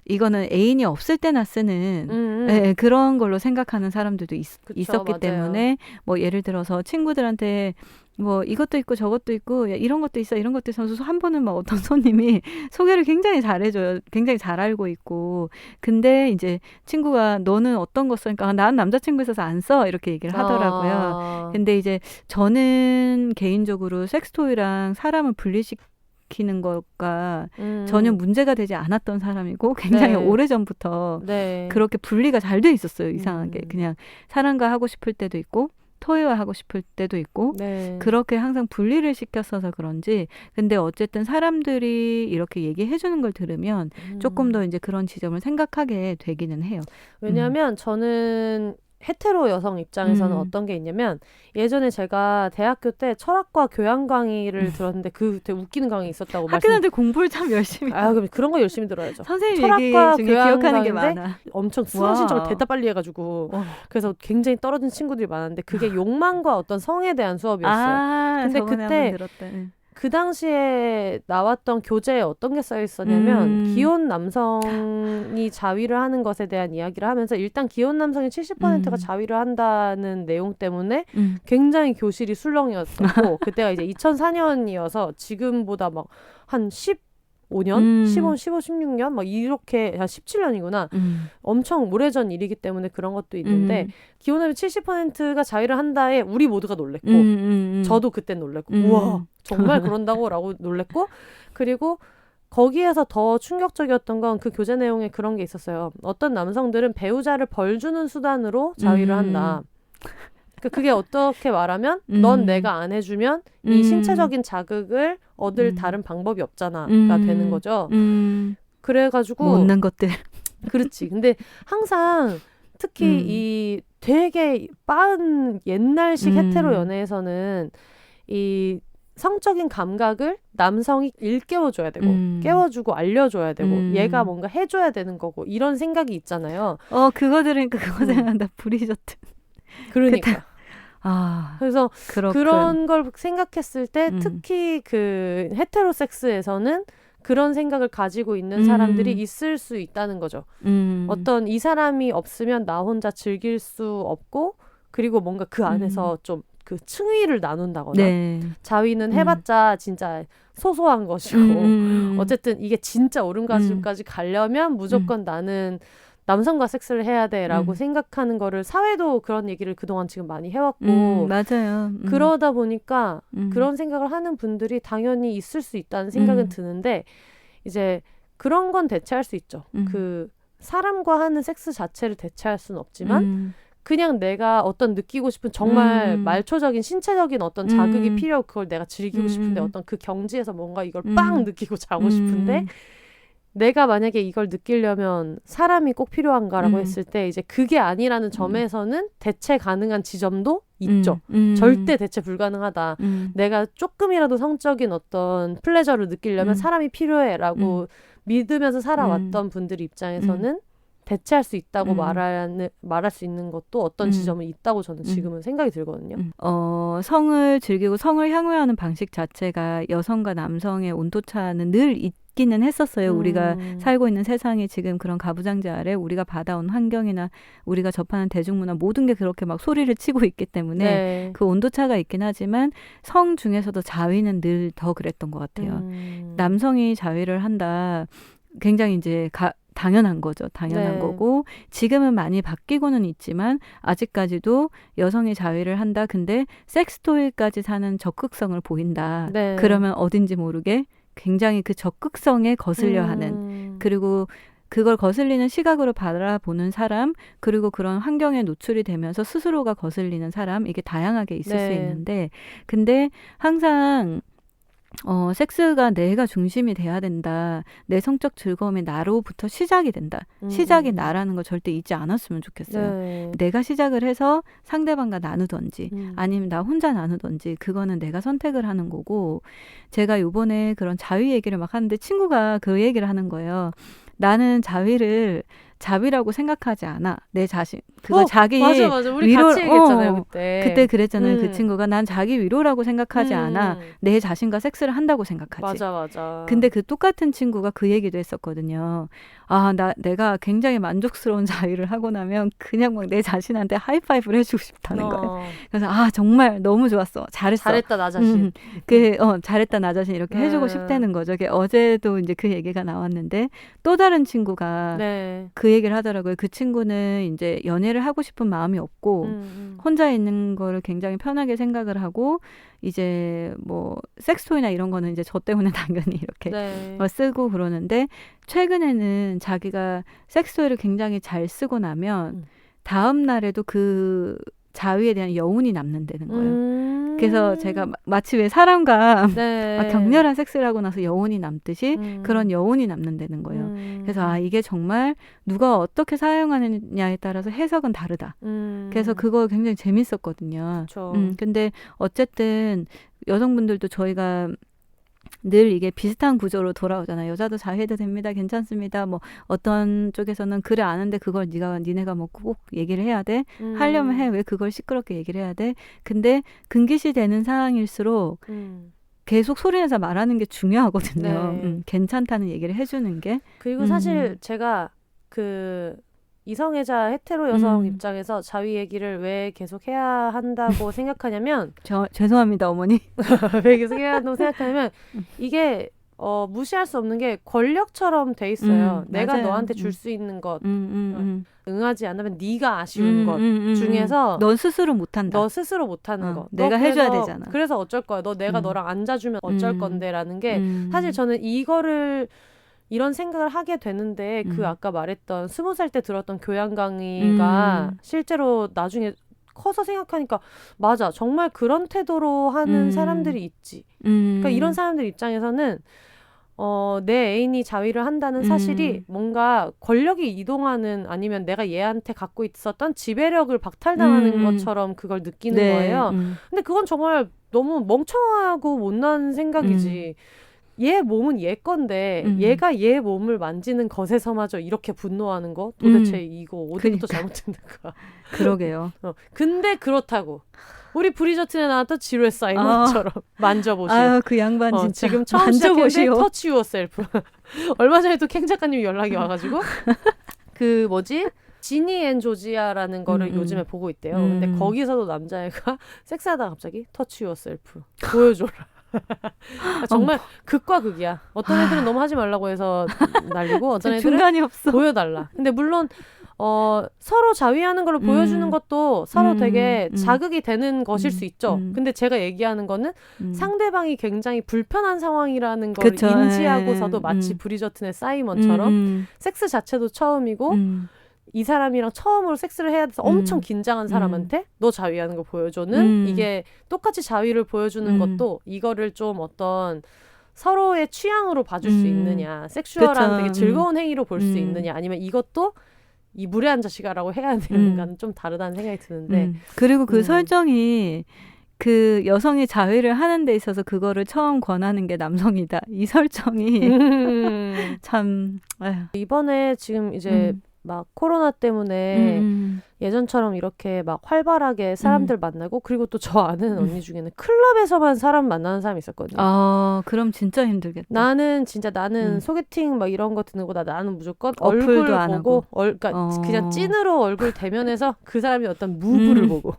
이거는 애인이 없을 때나 쓰는 네, 그런 걸로 생각하는 사람들도 있었기 맞아요. 때문에 뭐 예를 들어서 친구들한테 뭐 이것도 있고 저것도 있고 야, 이런 것도 있어 이런 것도 있어 한 번은 막 어떤 손님이 소개를 굉장히 잘해줘요. 굉장히 잘 알고 있고 근데 이제 친구가 너는 어떤 거 써? 그러니까 난 남자친구 있어서 안 써 이렇게 얘기를 하더라고요. 근데 이제 저는 개인적으로 섹스토이랑 사람을 분리시키는 것과 전혀 문제가 되지 않았던 사람이고 굉장히 오래전부터 그렇게 분리가 잘 돼 있었어요. 이상하게 그냥 사람과 하고 싶을 때도 있고 토요와 하고 싶을 때도 있고 그렇게 항상 분리를 시켰어서 그런지 근데 어쨌든 사람들이 이렇게 얘기해 주는 걸 들으면 조금 더 이제 그런 지점을 생각하게 되기는 해요. 왜냐하면 저는 헤테로 여성 입장에서는 어떤 게 있냐면 예전에 제가 대학교 때 철학과 교양 강의를 들었는데 그 되게 웃기는 강의 있었다고 학교한테 공부를 참 열심히 그런 거 열심히 들어야죠. 선생님 철학과 얘기 중에 기억하는 게 많아. 엄청 수능 신청을 대다 빨리 해가지고 그래서 굉장히 떨어진 친구들이 많았는데 그게 욕망과 어떤 성에 대한 수업이었어요. 근데 그때 그 당시에 나왔던 교재에 어떤 게 써 있었냐면 기혼 남성이 자위를 하는 것에 대한 이야기를 하면서 일단 기혼 남성이 70%가 자위를 한다는 내용 때문에 굉장히 교실이 술렁이었었고 그때가 이제 2004년이어서 지금보다 막 한 15년? 15, 16년? 막 이렇게, 17년이구나. 엄청 오래전 일이기 때문에 그런 것도 있는데, 기혼남이 70%가 자위를 한다에 우리 모두가 놀랬고, 저도 그때 놀랬고, 우와, 정말 그런다고? 라고 놀랬고, 그리고 거기에서 더 충격적이었던 건 그 교재 내용에 그런 게 있었어요. 어떤 남성들은 배우자를 벌 주는 수단으로 자위를 한다. 그게 어떻게 말하면 넌 내가 안 해주면 이 신체적인 자극을 얻을 다른 방법이 없잖아가 되는 거죠. 그래가지고 못난 것들. 그렇지. 근데 항상 특히 이 되게 빠른 옛날식 헤테로 연애에서는 이 성적인 감각을 남성이 일깨워줘야 되고 깨워주고 알려줘야 되고 얘가 뭔가 해줘야 되는 거고 이런 생각이 있잖아요. 그거 들으니까 그거 생각난다. 브리저트. 그러니까. 그래서 그렇군. 그런 걸 생각했을 때 특히 그 헤테로섹스에서는 그런 생각을 가지고 있는 사람들이 있을 수 있다는 거죠. 어떤 이 사람이 없으면 나 혼자 즐길 수 없고 그리고 뭔가 그 안에서 좀 그 층위를 나눈다거나 자위는 해봤자 진짜 소소한 것이고 어쨌든 이게 진짜 오름가슴까지 가려면 무조건 나는 남성과 섹스를 해야 돼라고 생각하는 거를 사회도 그런 얘기를 그동안 지금 많이 해왔고 맞아요. 그러다 보니까 그런 생각을 하는 분들이 당연히 있을 수 있다는 생각은 드는데 이제 그런 건 대체할 수 있죠. 그 사람과 하는 섹스 자체를 대체할 수는 없지만 그냥 내가 어떤 느끼고 싶은 정말 말초적인 신체적인 어떤 자극이 필요하고 그걸 내가 즐기고 싶은데 어떤 그 경지에서 뭔가 이걸 빵 느끼고 자고 싶은데 내가 만약에 이걸 느끼려면 사람이 꼭 필요한가라고 했을 때 이제 그게 아니라는 점에서는 대체 가능한 지점도 있죠. 절대 대체 불가능하다. 내가 조금이라도 성적인 어떤 플레저를 느끼려면 사람이 필요해라고 믿으면서 살아왔던 분들 입장에서는 대체할 수 있다고 말할 수 있는 것도 어떤 지점은 있다고 저는 지금은 생각이 들거든요. 성을 즐기고 성을 향유하는 방식 자체가 여성과 남성의 온도차는 늘 있기는 했었어요. 우리가 살고 있는 세상이 지금 그런 가부장제 아래 우리가 받아온 환경이나 우리가 접하는 대중문화 모든 게 그렇게 막 소리를 치고 있기 때문에 네. 그 온도차가 있긴 하지만 성 중에서도 자위는 늘 더 그랬던 것 같아요. 남성이 자위를 한다. 굉장히 이제 당연한 거죠. 당연한 네. 거고 지금은 많이 바뀌고는 있지만 아직까지도 여성이 자위를 한다. 근데 섹스토이까지 사는 적극성을 보인다. 네. 그러면 어딘지 모르게 굉장히 그 적극성에 거슬려 하는 그리고 그걸 거슬리는 시각으로 바라보는 사람 그리고 그런 환경에 노출이 되면서 스스로가 거슬리는 사람 이게 다양하게 있을 수 있는데 근데 항상 섹스가 내가 중심이 돼야 된다. 내 성적 즐거움이 나로부터 시작이 된다. 시작이 나라는 거 절대 잊지 않았으면 좋겠어요. 네. 내가 시작을 해서 상대방과 나누던지 아니면 나 혼자 나누던지 그거는 내가 선택을 하는 거고 제가 요번에 그런 자위 얘기를 막 하는데 친구가 그 얘기를 하는 거예요. 나는 자위라고 생각하지 않아. 내 자신. 그거 자기 맞아. 우리 같이 얘기했잖아요, 그때. 그때 그랬잖아요. 그 친구가 난 자기 위로라고 생각하지 않아. 내 자신과 섹스를 한다고 생각하지. 맞아. 근데 그 똑같은 친구가 그 얘기도 했었거든요. 내가 굉장히 만족스러운 자위를 하고 나면 그냥 막 내 자신한테 하이파이브를 해주고 싶다는 거예요. 그래서 정말 너무 좋았어. 잘했다 나 자신. 잘했다 나 자신 이렇게 해주고 싶다는 거죠. 어제도 이제 그 얘기가 나왔는데 또 다른 친구가 그 얘기를 하더라고요. 그 친구는 이제 연애를 하고 싶은 마음이 없고 혼자 있는 거를 굉장히 편하게 생각을 하고 이제 뭐 섹스토이나 이런 거는 이제 저 때문에 당연히 이렇게 쓰고 그러는데 최근에는 자기가 섹스토이를 굉장히 잘 쓰고 나면 다음 날에도 그 자위에 대한 여운이 남는다는 거예요. 그래서 제가 마치 왜 사람과 격렬한 섹스를 하고 나서 여운이 남듯이 그런 여운이 남는다는 거예요. 그래서 이게 정말 누가 어떻게 사용하느냐에 따라서 해석은 다르다. 그래서 그거 굉장히 재밌었거든요. 근데 어쨌든 여성분들도 저희가 늘 이게 비슷한 구조로 돌아오잖아요. 여자도 자위해도 됩니다. 괜찮습니다. 뭐 어떤 쪽에서는 그래 아는데 그걸 니네가 뭐 꼭 얘기를 해야 돼? 하려면 해. 왜 그걸 시끄럽게 얘기를 해야 돼? 근데 금기시 되는 상황일수록 계속 소리내서 말하는 게 중요하거든요. 괜찮다는 얘기를 해주는 게. 그리고 사실 제가 그 이성애자 헤테로 여성 입장에서 자위 얘기를 왜 계속 해야 한다고 생각하냐면 죄송합니다 어머니 왜 계속 해야 한다고 생각하냐면 이게 무시할 수 없는 게 권력처럼 돼 있어요. 내가 맞아요. 너한테 줄 수 있는 것 응하지 않으면 네가 아쉬운 것 중에서 넌 스스로 못한다. 너 스스로 못하는 것 내가 해줘야 되잖아. 그래서 어쩔 거야. 내가 너랑 앉아주면 어쩔 건데라는 게 사실 저는 이런 생각을 하게 되는데 그 아까 말했던 20살 때 들었던 교양 강의가 실제로 나중에 커서 생각하니까 맞아. 정말 그런 태도로 하는 사람들이 있지. 그러니까 이런 사람들 입장에서는 내 애인이 자위를 한다는 사실이 뭔가 권력이 이동하는 아니면 내가 얘한테 갖고 있었던 지배력을 박탈당하는 것처럼 그걸 느끼는 거예요. 근데 그건 정말 너무 멍청하고 못난 생각이지. 얘 몸은 얘 건데 얘가 얘 몸을 만지는 것에서마저 이렇게 분노하는 거 도대체 이거 어디부터 잘못됐는가. 그러게요. 근데 그렇다고 우리 브리저튼에 나왔던 지루의 사이먼처럼 만져보시오. 그 양반 진짜 지금 처음 시작했는데 터치 유어 셀프. 얼마 전에 또 캥 작가님 연락이 와가지고 그 뭐지? 지니 앤 조지아라는 거를 요즘에 보고 있대요. 근데 거기서도 남자애가 섹스하다가 갑자기 터치 유어 셀프 보여줘라. 정말 극과 극이야. 어떤 애들은 너무 하지 말라고 해서 날리고 어떤 애들은 중간이 없어. 보여달라. 근데 물론 서로 자위하는 걸 보여주는 것도 서로 되게 자극이 되는 것일 수 있죠. 근데 제가 얘기하는 거는 상대방이 굉장히 불편한 상황이라는 걸 인지하고서도 마치 브리저튼의 사이먼처럼 섹스 자체도 처음이고 이 사람이랑 처음으로 섹스를 해야 돼서 엄청 긴장한 사람한테 너 자위하는 거 보여줘는 이게 똑같이 자위를 보여주는 것도 이거를 좀 어떤 서로의 취향으로 봐줄 수 있느냐, 섹슈얼한 그쵸. 되게 즐거운 행위로 볼 수 있느냐, 아니면 이것도 이 무례한 자식아라고 해야 되는가는 좀 다르다는 생각이 드는데. 그리고 그 설정이 그 여성이 자위를 하는 데 있어서 그거를 처음 권하는 게 남성이다. 이 설정이 참 아휴. 이번에 지금 이제 막 코로나 때문에 예전처럼 이렇게 막 활발하게 사람들 만나고, 그리고 또 저 아는 언니 중에는 클럽에서만 사람 만나는 사람이 있었거든요. 아, 그럼 진짜 힘들겠다. 나는 소개팅 막 이런 거 듣는 거다. 나는 무조건 어플도 얼굴 안 보고, 그러니까 그냥 찐으로 얼굴 대면해서 그 사람이 어떤 무브를 보고.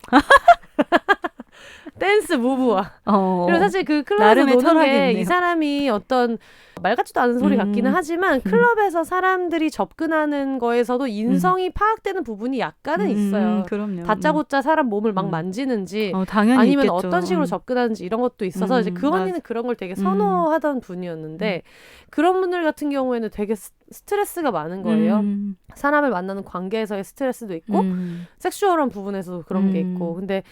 댄스 무브와. 그리고 사실 그 클럽에서 노는 게 이 사람이 어떤 말 같지도 않은 소리 같기는 하지만 클럽에서 사람들이 접근하는 거에서도 인성이 파악되는 부분이 약간은 있어요. 그럼요. 다짜고짜 사람 몸을 막 만지는지 당연히 아니면 있겠죠. 어떤 식으로 접근하는지 이런 것도 있어서 이제 그 언니는 그런 걸 되게 선호하던 분이었는데 그런 분들 같은 경우에는 되게 스트레스가 많은 거예요. 사람을 만나는 관계에서의 스트레스도 있고 섹슈얼한 부분에서도 그런 게 있고. 근데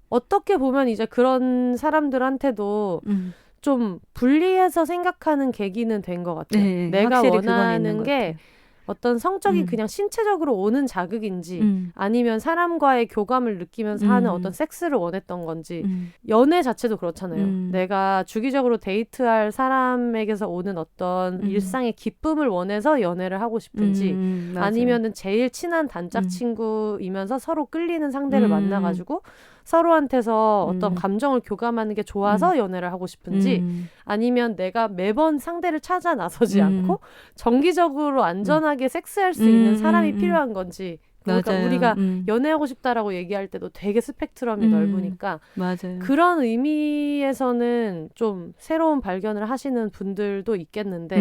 어떻게 보면 이제 그런 사람들한테도 좀 분리해서 생각하는 계기는 된 것 같아요. 네, 내가 원하는 게 어떤 성적인 그냥 신체적으로 오는 자극인지 아니면 사람과의 교감을 느끼면서 하는 어떤 섹스를 원했던 건지. 연애 자체도 그렇잖아요. 내가 주기적으로 데이트할 사람에게서 오는 어떤 일상의 기쁨을 원해서 연애를 하고 싶은지 아니면은 제일 친한 단짝 친구이면서 서로 끌리는 상대를 만나가지고 서로한테서 어떤 감정을 교감하는 게 좋아서 연애를 하고 싶은지 아니면 내가 매번 상대를 찾아 나서지 않고 정기적으로 안전하게 섹스할 수 있는 사람이 필요한 건지. 그러니까 맞아요. 우리가 연애하고 싶다라고 얘기할 때도 되게 스펙트럼이 넓으니까 맞아요. 그런 의미에서는 좀 새로운 발견을 하시는 분들도 있겠는데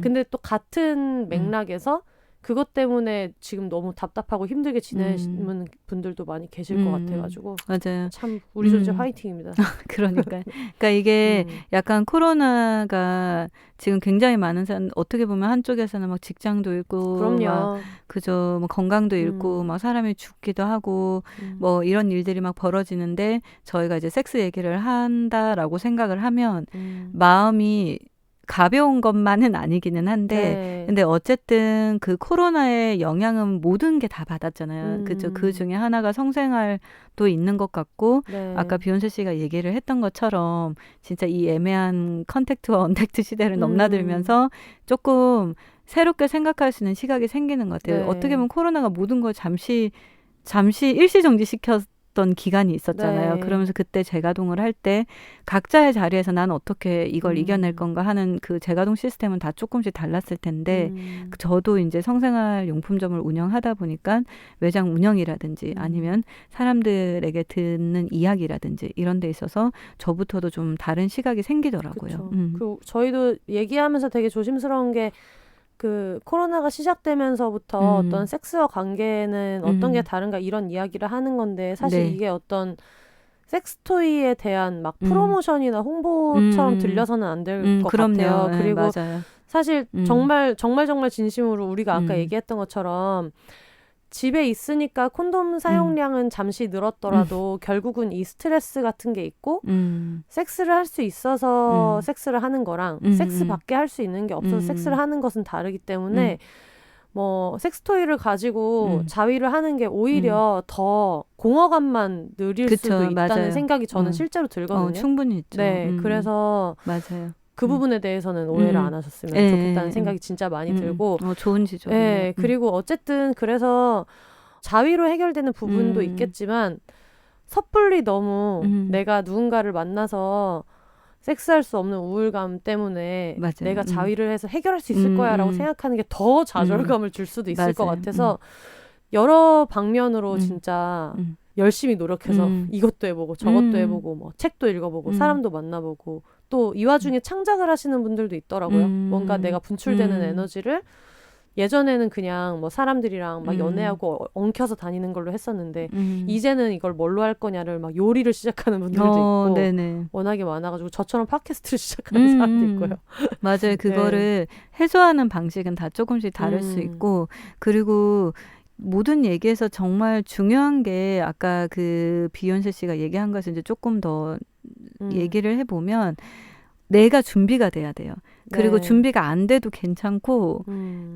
근데 또 같은 맥락에서 그것 때문에 지금 너무 답답하고 힘들게 지내시는 분들도 많이 계실 것 같아가지고 맞아요. 참 우리 존재 화이팅입니다. 그러니까 이게 약간 코로나가 지금 굉장히 많은 사람 어떻게 보면 한쪽에서는 막 직장도 잃고 그럼요. 막 그저 뭐 건강도 잃고 막 사람이 죽기도 하고 뭐 이런 일들이 막 벌어지는데 저희가 이제 섹스 얘기를 한다라고 생각을 하면 마음이 가벼운 것만은 아니기는 한데 근데 어쨌든 그 코로나의 영향은 모든 게 다 받았잖아요. 그죠? 그 중에 하나가 성생활도 있는 것 같고 아까 비욘세 씨가 얘기를 했던 것처럼 진짜 이 애매한 컨택트와 언택트 시대를 넘나들면서 조금 새롭게 생각할 수 있는 시각이 생기는 것 같아요. 어떻게 보면 코로나가 모든 걸 잠시 일시정지시켰던 기간이 있었잖아요. 그러면서 그때 재가동을 할 때 각자의 자리에서 난 어떻게 이걸 이겨낼 건가 하는 그 재가동 시스템은 다 조금씩 달랐을 텐데 저도 이제 성생활 용품점을 운영하다 보니까 매장 운영이라든지 아니면 사람들에게 듣는 이야기라든지 이런 데 있어서 저부터도 좀 다른 시각이 생기더라고요. 그 저희도 얘기하면서 되게 조심스러운 게 그 코로나가 시작되면서부터 어떤 섹스와 관계는 어떤 게 다른가 이런 이야기를 하는 건데 사실 이게 어떤 섹스토이에 대한 막 프로모션이나 홍보처럼 들려서는 안 될 것 같아요. 그리고 맞아요. 사실 정말 진심으로 우리가 아까 얘기했던 것처럼 집에 있으니까 콘돔 사용량은 잠시 늘었더라도 결국은 이 스트레스 같은 게 있고 섹스를 할 수 있어서 섹스를 하는 거랑 섹스밖에 할 수 있는 게 없어서 섹스를 하는 것은 다르기 때문에 뭐 섹스토이를 가지고 자위를 하는 게 오히려 더 공허감만 느릴 수도 있다는 맞아요. 생각이 저는 실제로 들거든요. 충분히 있죠. 네, 그래서 맞아요. 그 부분에 대해서는 오해를 안 하셨으면 좋겠다는 생각이 진짜 많이 들고 좋은 지적이네요. 네, 그리고 어쨌든 그래서 자위로 해결되는 부분도 있겠지만 섣불리 너무 내가 누군가를 만나서 섹스할 수 없는 우울감 때문에 맞아요. 내가 자위를 해서 해결할 수 있을 거야 라고 생각하는 게 더 좌절감을 줄 수도 있을 것 같아서 여러 방면으로 진짜 열심히 노력해서 이것도 해보고 저것도 해보고 뭐 책도 읽어보고 사람도 만나보고 또 이 와중에 창작을 하시는 분들도 있더라고요. 뭔가 내가 분출되는 에너지를 예전에는 그냥 뭐 사람들이랑 막 연애하고 엉켜서 다니는 걸로 했었는데 이제는 이걸 뭘로 할 거냐를 막 요리를 시작하는 분들도 있고 워낙에 많아가지고 저처럼 팟캐스트를 시작하는 사람도 있고요. 맞아요. 그거를 해소하는 방식은 다 조금씩 다를 수 있고 그리고 모든 얘기에서 정말 중요한 게 아까 그 비욘세 씨가 얘기한 것을 이제 조금 더 얘기를 해보면 내가 준비가 돼야 돼요. 그리고 네. 준비가 안 돼도 괜찮고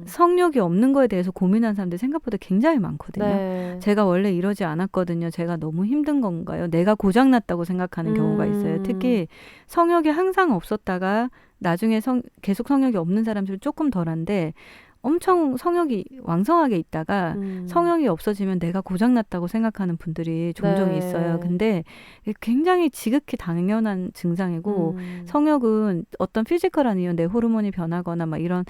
성욕이 없는 거에 대해서 고민하는 사람들이 생각보다 굉장히 많거든요. 네. 제가 원래 이러지 않았거든요. 제가 너무 힘든 건가요? 내가 고장났다고 생각하는 경우가 있어요. 특히 성욕이 항상 없었다가 나중에 계속 성욕이 없는 사람들은 조금 덜한데 엄청 성욕이 왕성하게 있다가 성욕이 없어지면 내가 고장났다고 생각하는 분들이 종종 네. 있어요. 근데 굉장히 지극히 당연한 증상이고 성욕은 어떤 피지컬한 이유, 내 호르몬이 변하거나 막 이런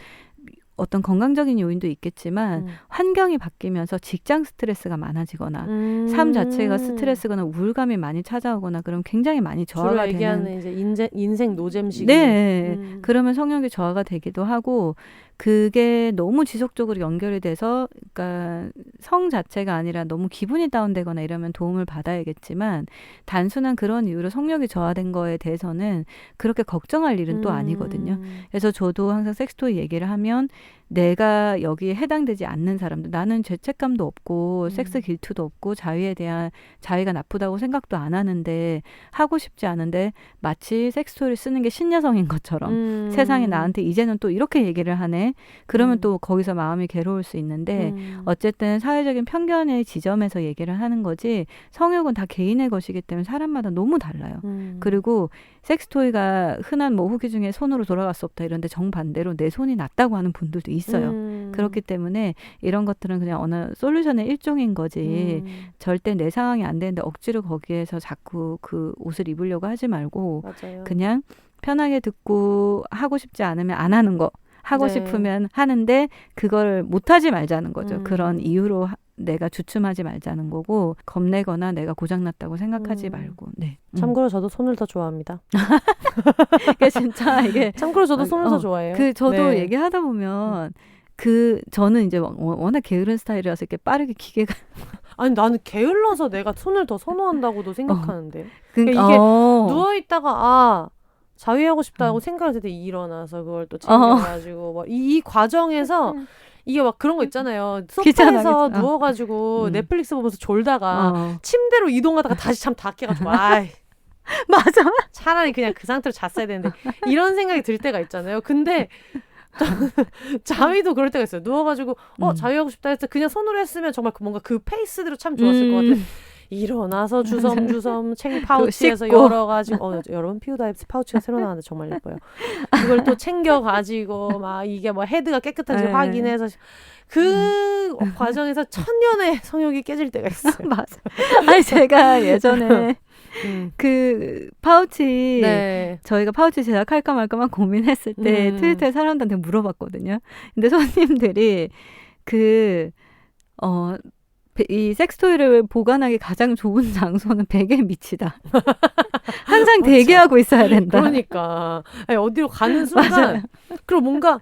어떤 건강적인 요인도 있겠지만 환경이 바뀌면서 직장 스트레스가 많아지거나 삶 자체가 스트레스거나 우울감이 많이 찾아오거나 그러면 굉장히 많이 저하가 주로 얘기하는 이제 인생 노잼 시기. 네. 그러면 성욕이 저하가 되기도 하고 그게 너무 지속적으로 연결이 돼서 그러니까 성 자체가 아니라 너무 기분이 다운되거나 이러면 도움을 받아야겠지만 단순한 그런 이유로 성욕이 저하된 거에 대해서는 그렇게 걱정할 일은 또 아니거든요. 그래서 저도 항상 섹스토이 얘기를 하면 내가 여기에 해당되지 않는 사람들, 나는 죄책감도 없고 섹스 길투도 없고 자위가 나쁘다고 생각도 안 하는데 하고 싶지 않은데 마치 섹스토이를 쓰는 게 신여성인 것처럼 세상이 나한테 이제는 또 이렇게 얘기를 하네. 그러면 또 거기서 마음이 괴로울 수 있는데 어쨌든 사회적인 편견의 지점에서 얘기를 하는 거지 성욕은 다 개인의 것이기 때문에 사람마다 너무 달라요. 그리고 섹스토이가 흔한 뭐 후기 중에 손으로 돌아갈 수 없다 이런데 정반대로 내 손이 낫다고 하는 분들도 있어요. 그렇기 때문에 이런 것들은 그냥 어느 솔루션의 일종인 거지 절대 내 상황이 안 되는데 억지로 거기에서 자꾸 그 옷을 입으려고 하지 말고 맞아요. 그냥 편하게 듣고 하고 싶지 않으면 안 하는 거 하고 싶으면 하는데 그걸 못하지 말자는 거죠. 그런 이유로 내가 주춤하지 말자는 거고 겁내거나 내가 고장났다고 생각하지 말고. 네. 참고로 저도 손을 더 좋아합니다. 그게 진짜 이게 참고로 저도 손을 더 좋아해요. 저도 얘기하다 보면 저는 이제 워낙 게으른 스타일이라서 이렇게 빠르게 기계가 아니 나는 게을러서 내가 손을 더 선호한다고도 생각하는데 그러니까 이게 누워있다가 자위하고 싶다고 생각을 했을 때 일어나서 그걸 또 챙겨가지고 막 이 과정에서 이게 막 그런 거 있잖아요. 소파에서 누워가지고 넷플릭스 보면서 졸다가 침대로 이동하다가 다시 잠 다 깨가지고 아이 맞아. 차라리 그냥 그 상태로 잤어야 되는데 이런 생각이 들 때가 있잖아요. 근데 자위도 그럴 때가 있어요. 누워가지고 자위하고 싶다 했을 때 그냥 손으로 했으면 정말 뭔가 그 페이스대로 참 좋았을 것 같아요. 일어나서 주섬주섬 책 파우치에서 열어가지고 여러분 피우다이브스 파우치가 새로 나왔는데 정말 예뻐요. 그걸 또 챙겨가지고 막 이게 뭐 헤드가 깨끗한지 확인해서 그 과정에서 천년의 성욕이 깨질 때가 있어요. 맞아. 아니 제가 예전에 그 파우치 저희가 파우치 제작할까 말까 막 고민했을 때 트위터에 사람들한테 물어봤거든요. 근데 손님들이 이 섹스토이를 보관하기 가장 좋은 장소는 베개 밑이다. 항상 대기하고 있어야 된다. 그러니까 아니, 어디로 가는 순간 그리고 뭔가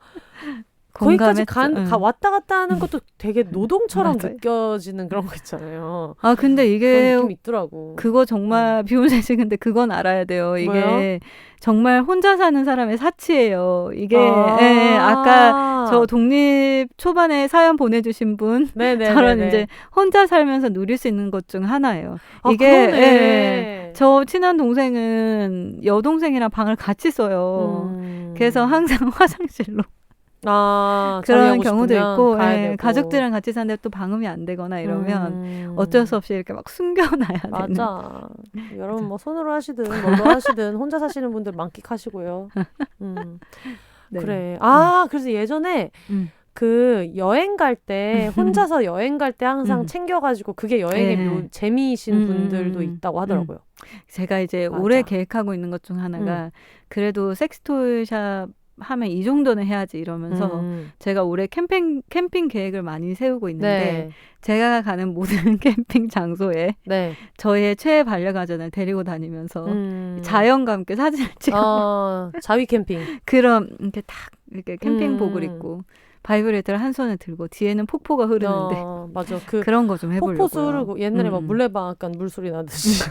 거기까지 왔다 갔다 하는 것도 되게 노동처럼 느껴지는 그런 거 있잖아요. 아 근데 이게 그런 느낌이 있더라고. 그거 정말 비욘세 씨 근데 그건 알아야 돼요. 이게 뭐요? 정말 혼자 사는 사람의 사치예요. 이게 아까 저 독립 초반에 사연 보내주신 분 저런 이제 혼자 살면서 누릴 수 있는 것 중 하나예요. 이게 저 친한 동생은 여동생이랑 방을 같이 써요. 그래서 항상 화장실로 그런 경우도 있고 가족들이랑 같이 사는데 또 방음이 안 되거나 이러면 어쩔 수 없이 이렇게 막 숨겨놔야 되는. 맞아. 여러분 뭐 손으로 하시든 뭘로 하시든 혼자 사시는 분들 만끽하시고요. 그래. 그래서 예전에 그 여행 갈 때 혼자서 여행 갈 때 항상 챙겨가지고 그게 여행의 재미이신 분들도 있다고 하더라고요. 제가 이제 올해 계획하고 있는 것 중 하나가 그래도 섹스토이샵 하면 이 정도는 해야지 이러면서 제가 올해 캠핑 계획을 많이 세우고 있는데 제가 가는 모든 캠핑 장소에 저의 최애 반려가전을 데리고 다니면서 자연과 함께 사진을 찍어 자위 캠핑 그럼 이렇게 캠핑복을 입고 바이브레이터를 한 손에 들고 뒤에는 폭포가 흐르는데 맞아. 그런 거 좀 해보려고요. 폭포수 흐르고 옛날에 막 물레방앗간 물소리 나듯이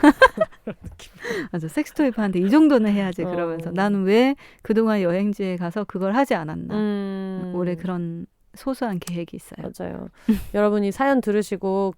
맞아. 섹스토이 파는데 이 정도는 해야지 그러면서 나는 왜 그동안 여행지에 가서 그걸 하지 않았나. 올해 그런 소소한 계획이 있어요. 맞아요. 여러분이 사연 들으시고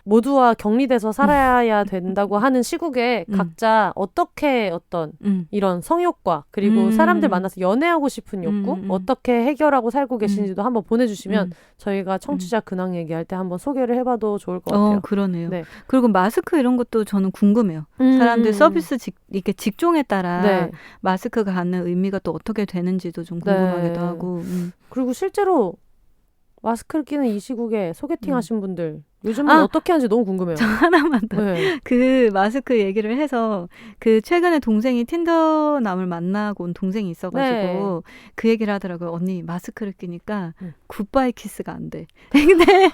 모두와 격리돼서 살아야 된다고 하는 시국에 각자 어떻게 어떤 이런 성욕과 그리고 사람들 만나서 연애하고 싶은 욕구 어떻게 해결하고 살고 계신지도 한번 보내주시면 저희가 청취자 근황 얘기할 때 한번 소개를 해봐도 좋을 것 같아요. 그러네요. 네. 그리고 마스크 이런 것도 저는 궁금해요. 사람들 서비스 이렇게 직종에 따라 네. 마스크가 갖는 의미가 또 어떻게 되는지도 좀 궁금하기도 네. 하고. 그리고 실제로 마스크를 끼는 이 시국에 소개팅 하신 분들 요즘은 어떻게 하는지 너무 궁금해요. 저 하나만 더. 네. 그 마스크 얘기를 해서 그 최근에 동생이 틴더남을 만나고 온 동생이 있어가지고 네. 그 얘기를 하더라고요. 언니 마스크를 끼니까 굿바이 키스가 안 돼. 근데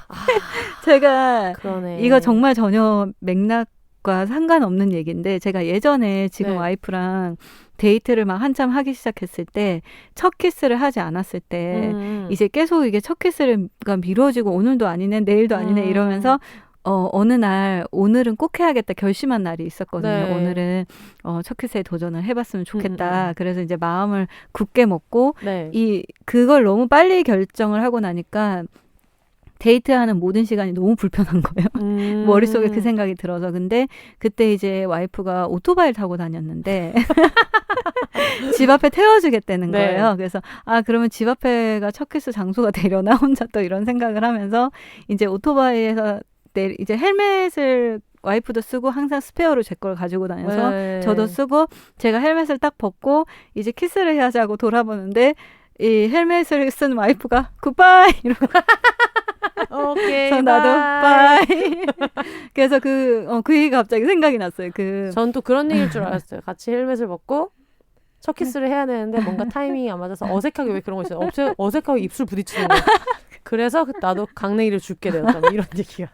제가 그러네. 이거 정말 전혀 맥락과 상관없는 얘기인데 제가 예전에 지금 네. 와이프랑 데이트를 막 한참 하기 시작했을 때 첫 키스를 하지 않았을 때 이제 계속 이게 첫 키스가 미뤄지고 오늘도 아니네 내일도 아니네 이러면서 어느 날 오늘은 꼭 해야겠다 결심한 날이 있었거든요. 네. 오늘은 첫 키스에 도전을 해봤으면 좋겠다. 그래서 이제 마음을 굳게 먹고 네. 그걸 너무 빨리 결정을 하고 나니까 데이트하는 모든 시간이 너무 불편한 거예요. 머릿속에 그 생각이 들어서. 근데 그때 이제 와이프가 오토바이를 타고 다녔는데 집 앞에 태워주겠다는 네. 거예요. 그래서 그러면 집 앞에가 첫 키스 장소가 되려나 혼자 또 이런 생각을 하면서 이제 오토바이에서 이제 헬멧을 와이프도 쓰고 항상 스페어로 제 걸 가지고 다녀서 네. 저도 쓰고 제가 헬멧을 딱 벗고 이제 키스를 해야지 하고 돌아보는데 이 헬멧을 쓴 와이프가 굿바이 이러고 오케이, 그래서 나도 바이. 그래서 그 얘기가 갑자기 생각이 났어요. 전 또 그런 얘기일 줄 알았어요. 같이 헬멧을 벗고 첫 키스를 해야 되는데 뭔가 타이밍이 안 맞아서 어색하게 왜 그런 거 있어요? 어색하게 입술 부딪히는 거. 그래서 나도 강냉이를 줄게 되었다. 이런 얘기가.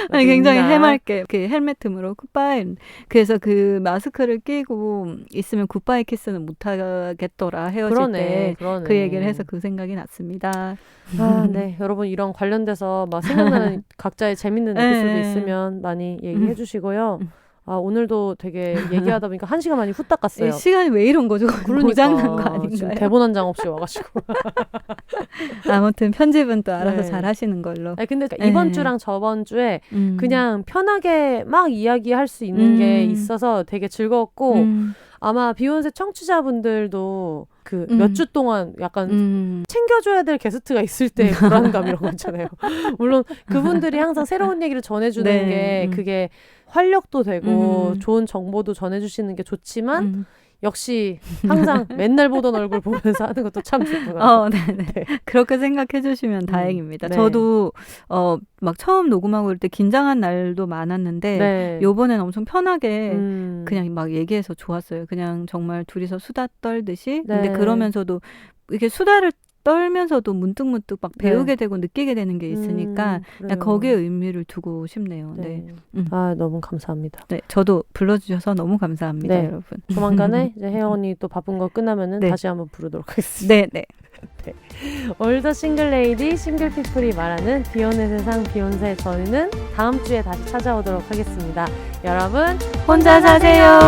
아니, 굉장히 해맑게 그 헬멧 틈으로 굿바이. 그래서 그 마스크를 끼고 있으면 굿바이 키스는 못 하겠더라 헤어질 때. 그 얘기를 해서 그 생각이 났습니다. 네. 여러분 이런 관련돼서 막 생각나는 각자의 재밌는 에피소드 있으면 많이 얘기해 주시고요. 오늘도 되게 얘기하다 보니까 1시간 많이 후딱 갔어요. 시간이 왜 이런 거죠? 고장난 거 아닌가요? 지금 대본 한 장 없이 와가지고. 아무튼 편집은 또 알아서 잘 하시는 걸로. 근데 이번 주랑 저번 주에 그냥 편하게 막 이야기할 수 있는 게 있어서 되게 즐거웠고 아마 비욘세 청취자분들도 그 몇 주 동안 약간 챙겨줘야 될 게스트가 있을 때 불안감 이런 거 있잖아요. 물론 그분들이 항상 새로운 얘기를 전해주는 게 그게 활력도 되고 좋은 정보도 전해주시는 게 좋지만 역시 항상 맨날 보던 얼굴 보면서 하는 것도 참 좋구나. 네네. 네. 그렇게 생각해 주시면 다행입니다. 네. 저도 막 처음 녹음하고 그럴 때 긴장한 날도 많았는데 네. 요번엔 엄청 편하게 그냥 막 얘기해서 좋았어요. 그냥 정말 둘이서 수다 떨듯이. 네. 근데 그러면서도 이게 수다를 떨면서도 문득문득 막 배우게 되고 느끼게 되는 게 있으니까 그냥 거기에 의미를 두고 싶네요. 네. 너무 감사합니다. 네, 저도 불러주셔서 너무 감사합니다, 네. 여러분. 조만간에 이제 혜영 언니 또 바쁜 거 끝나면은 다시 한번 부르도록 하겠습니다. 네. 네. 올더 싱글 레이디 싱글 피플이 말하는 비욘의 세상 비욘세 저희는 다음 주에 다시 찾아오도록 하겠습니다. 여러분 혼자 사세요.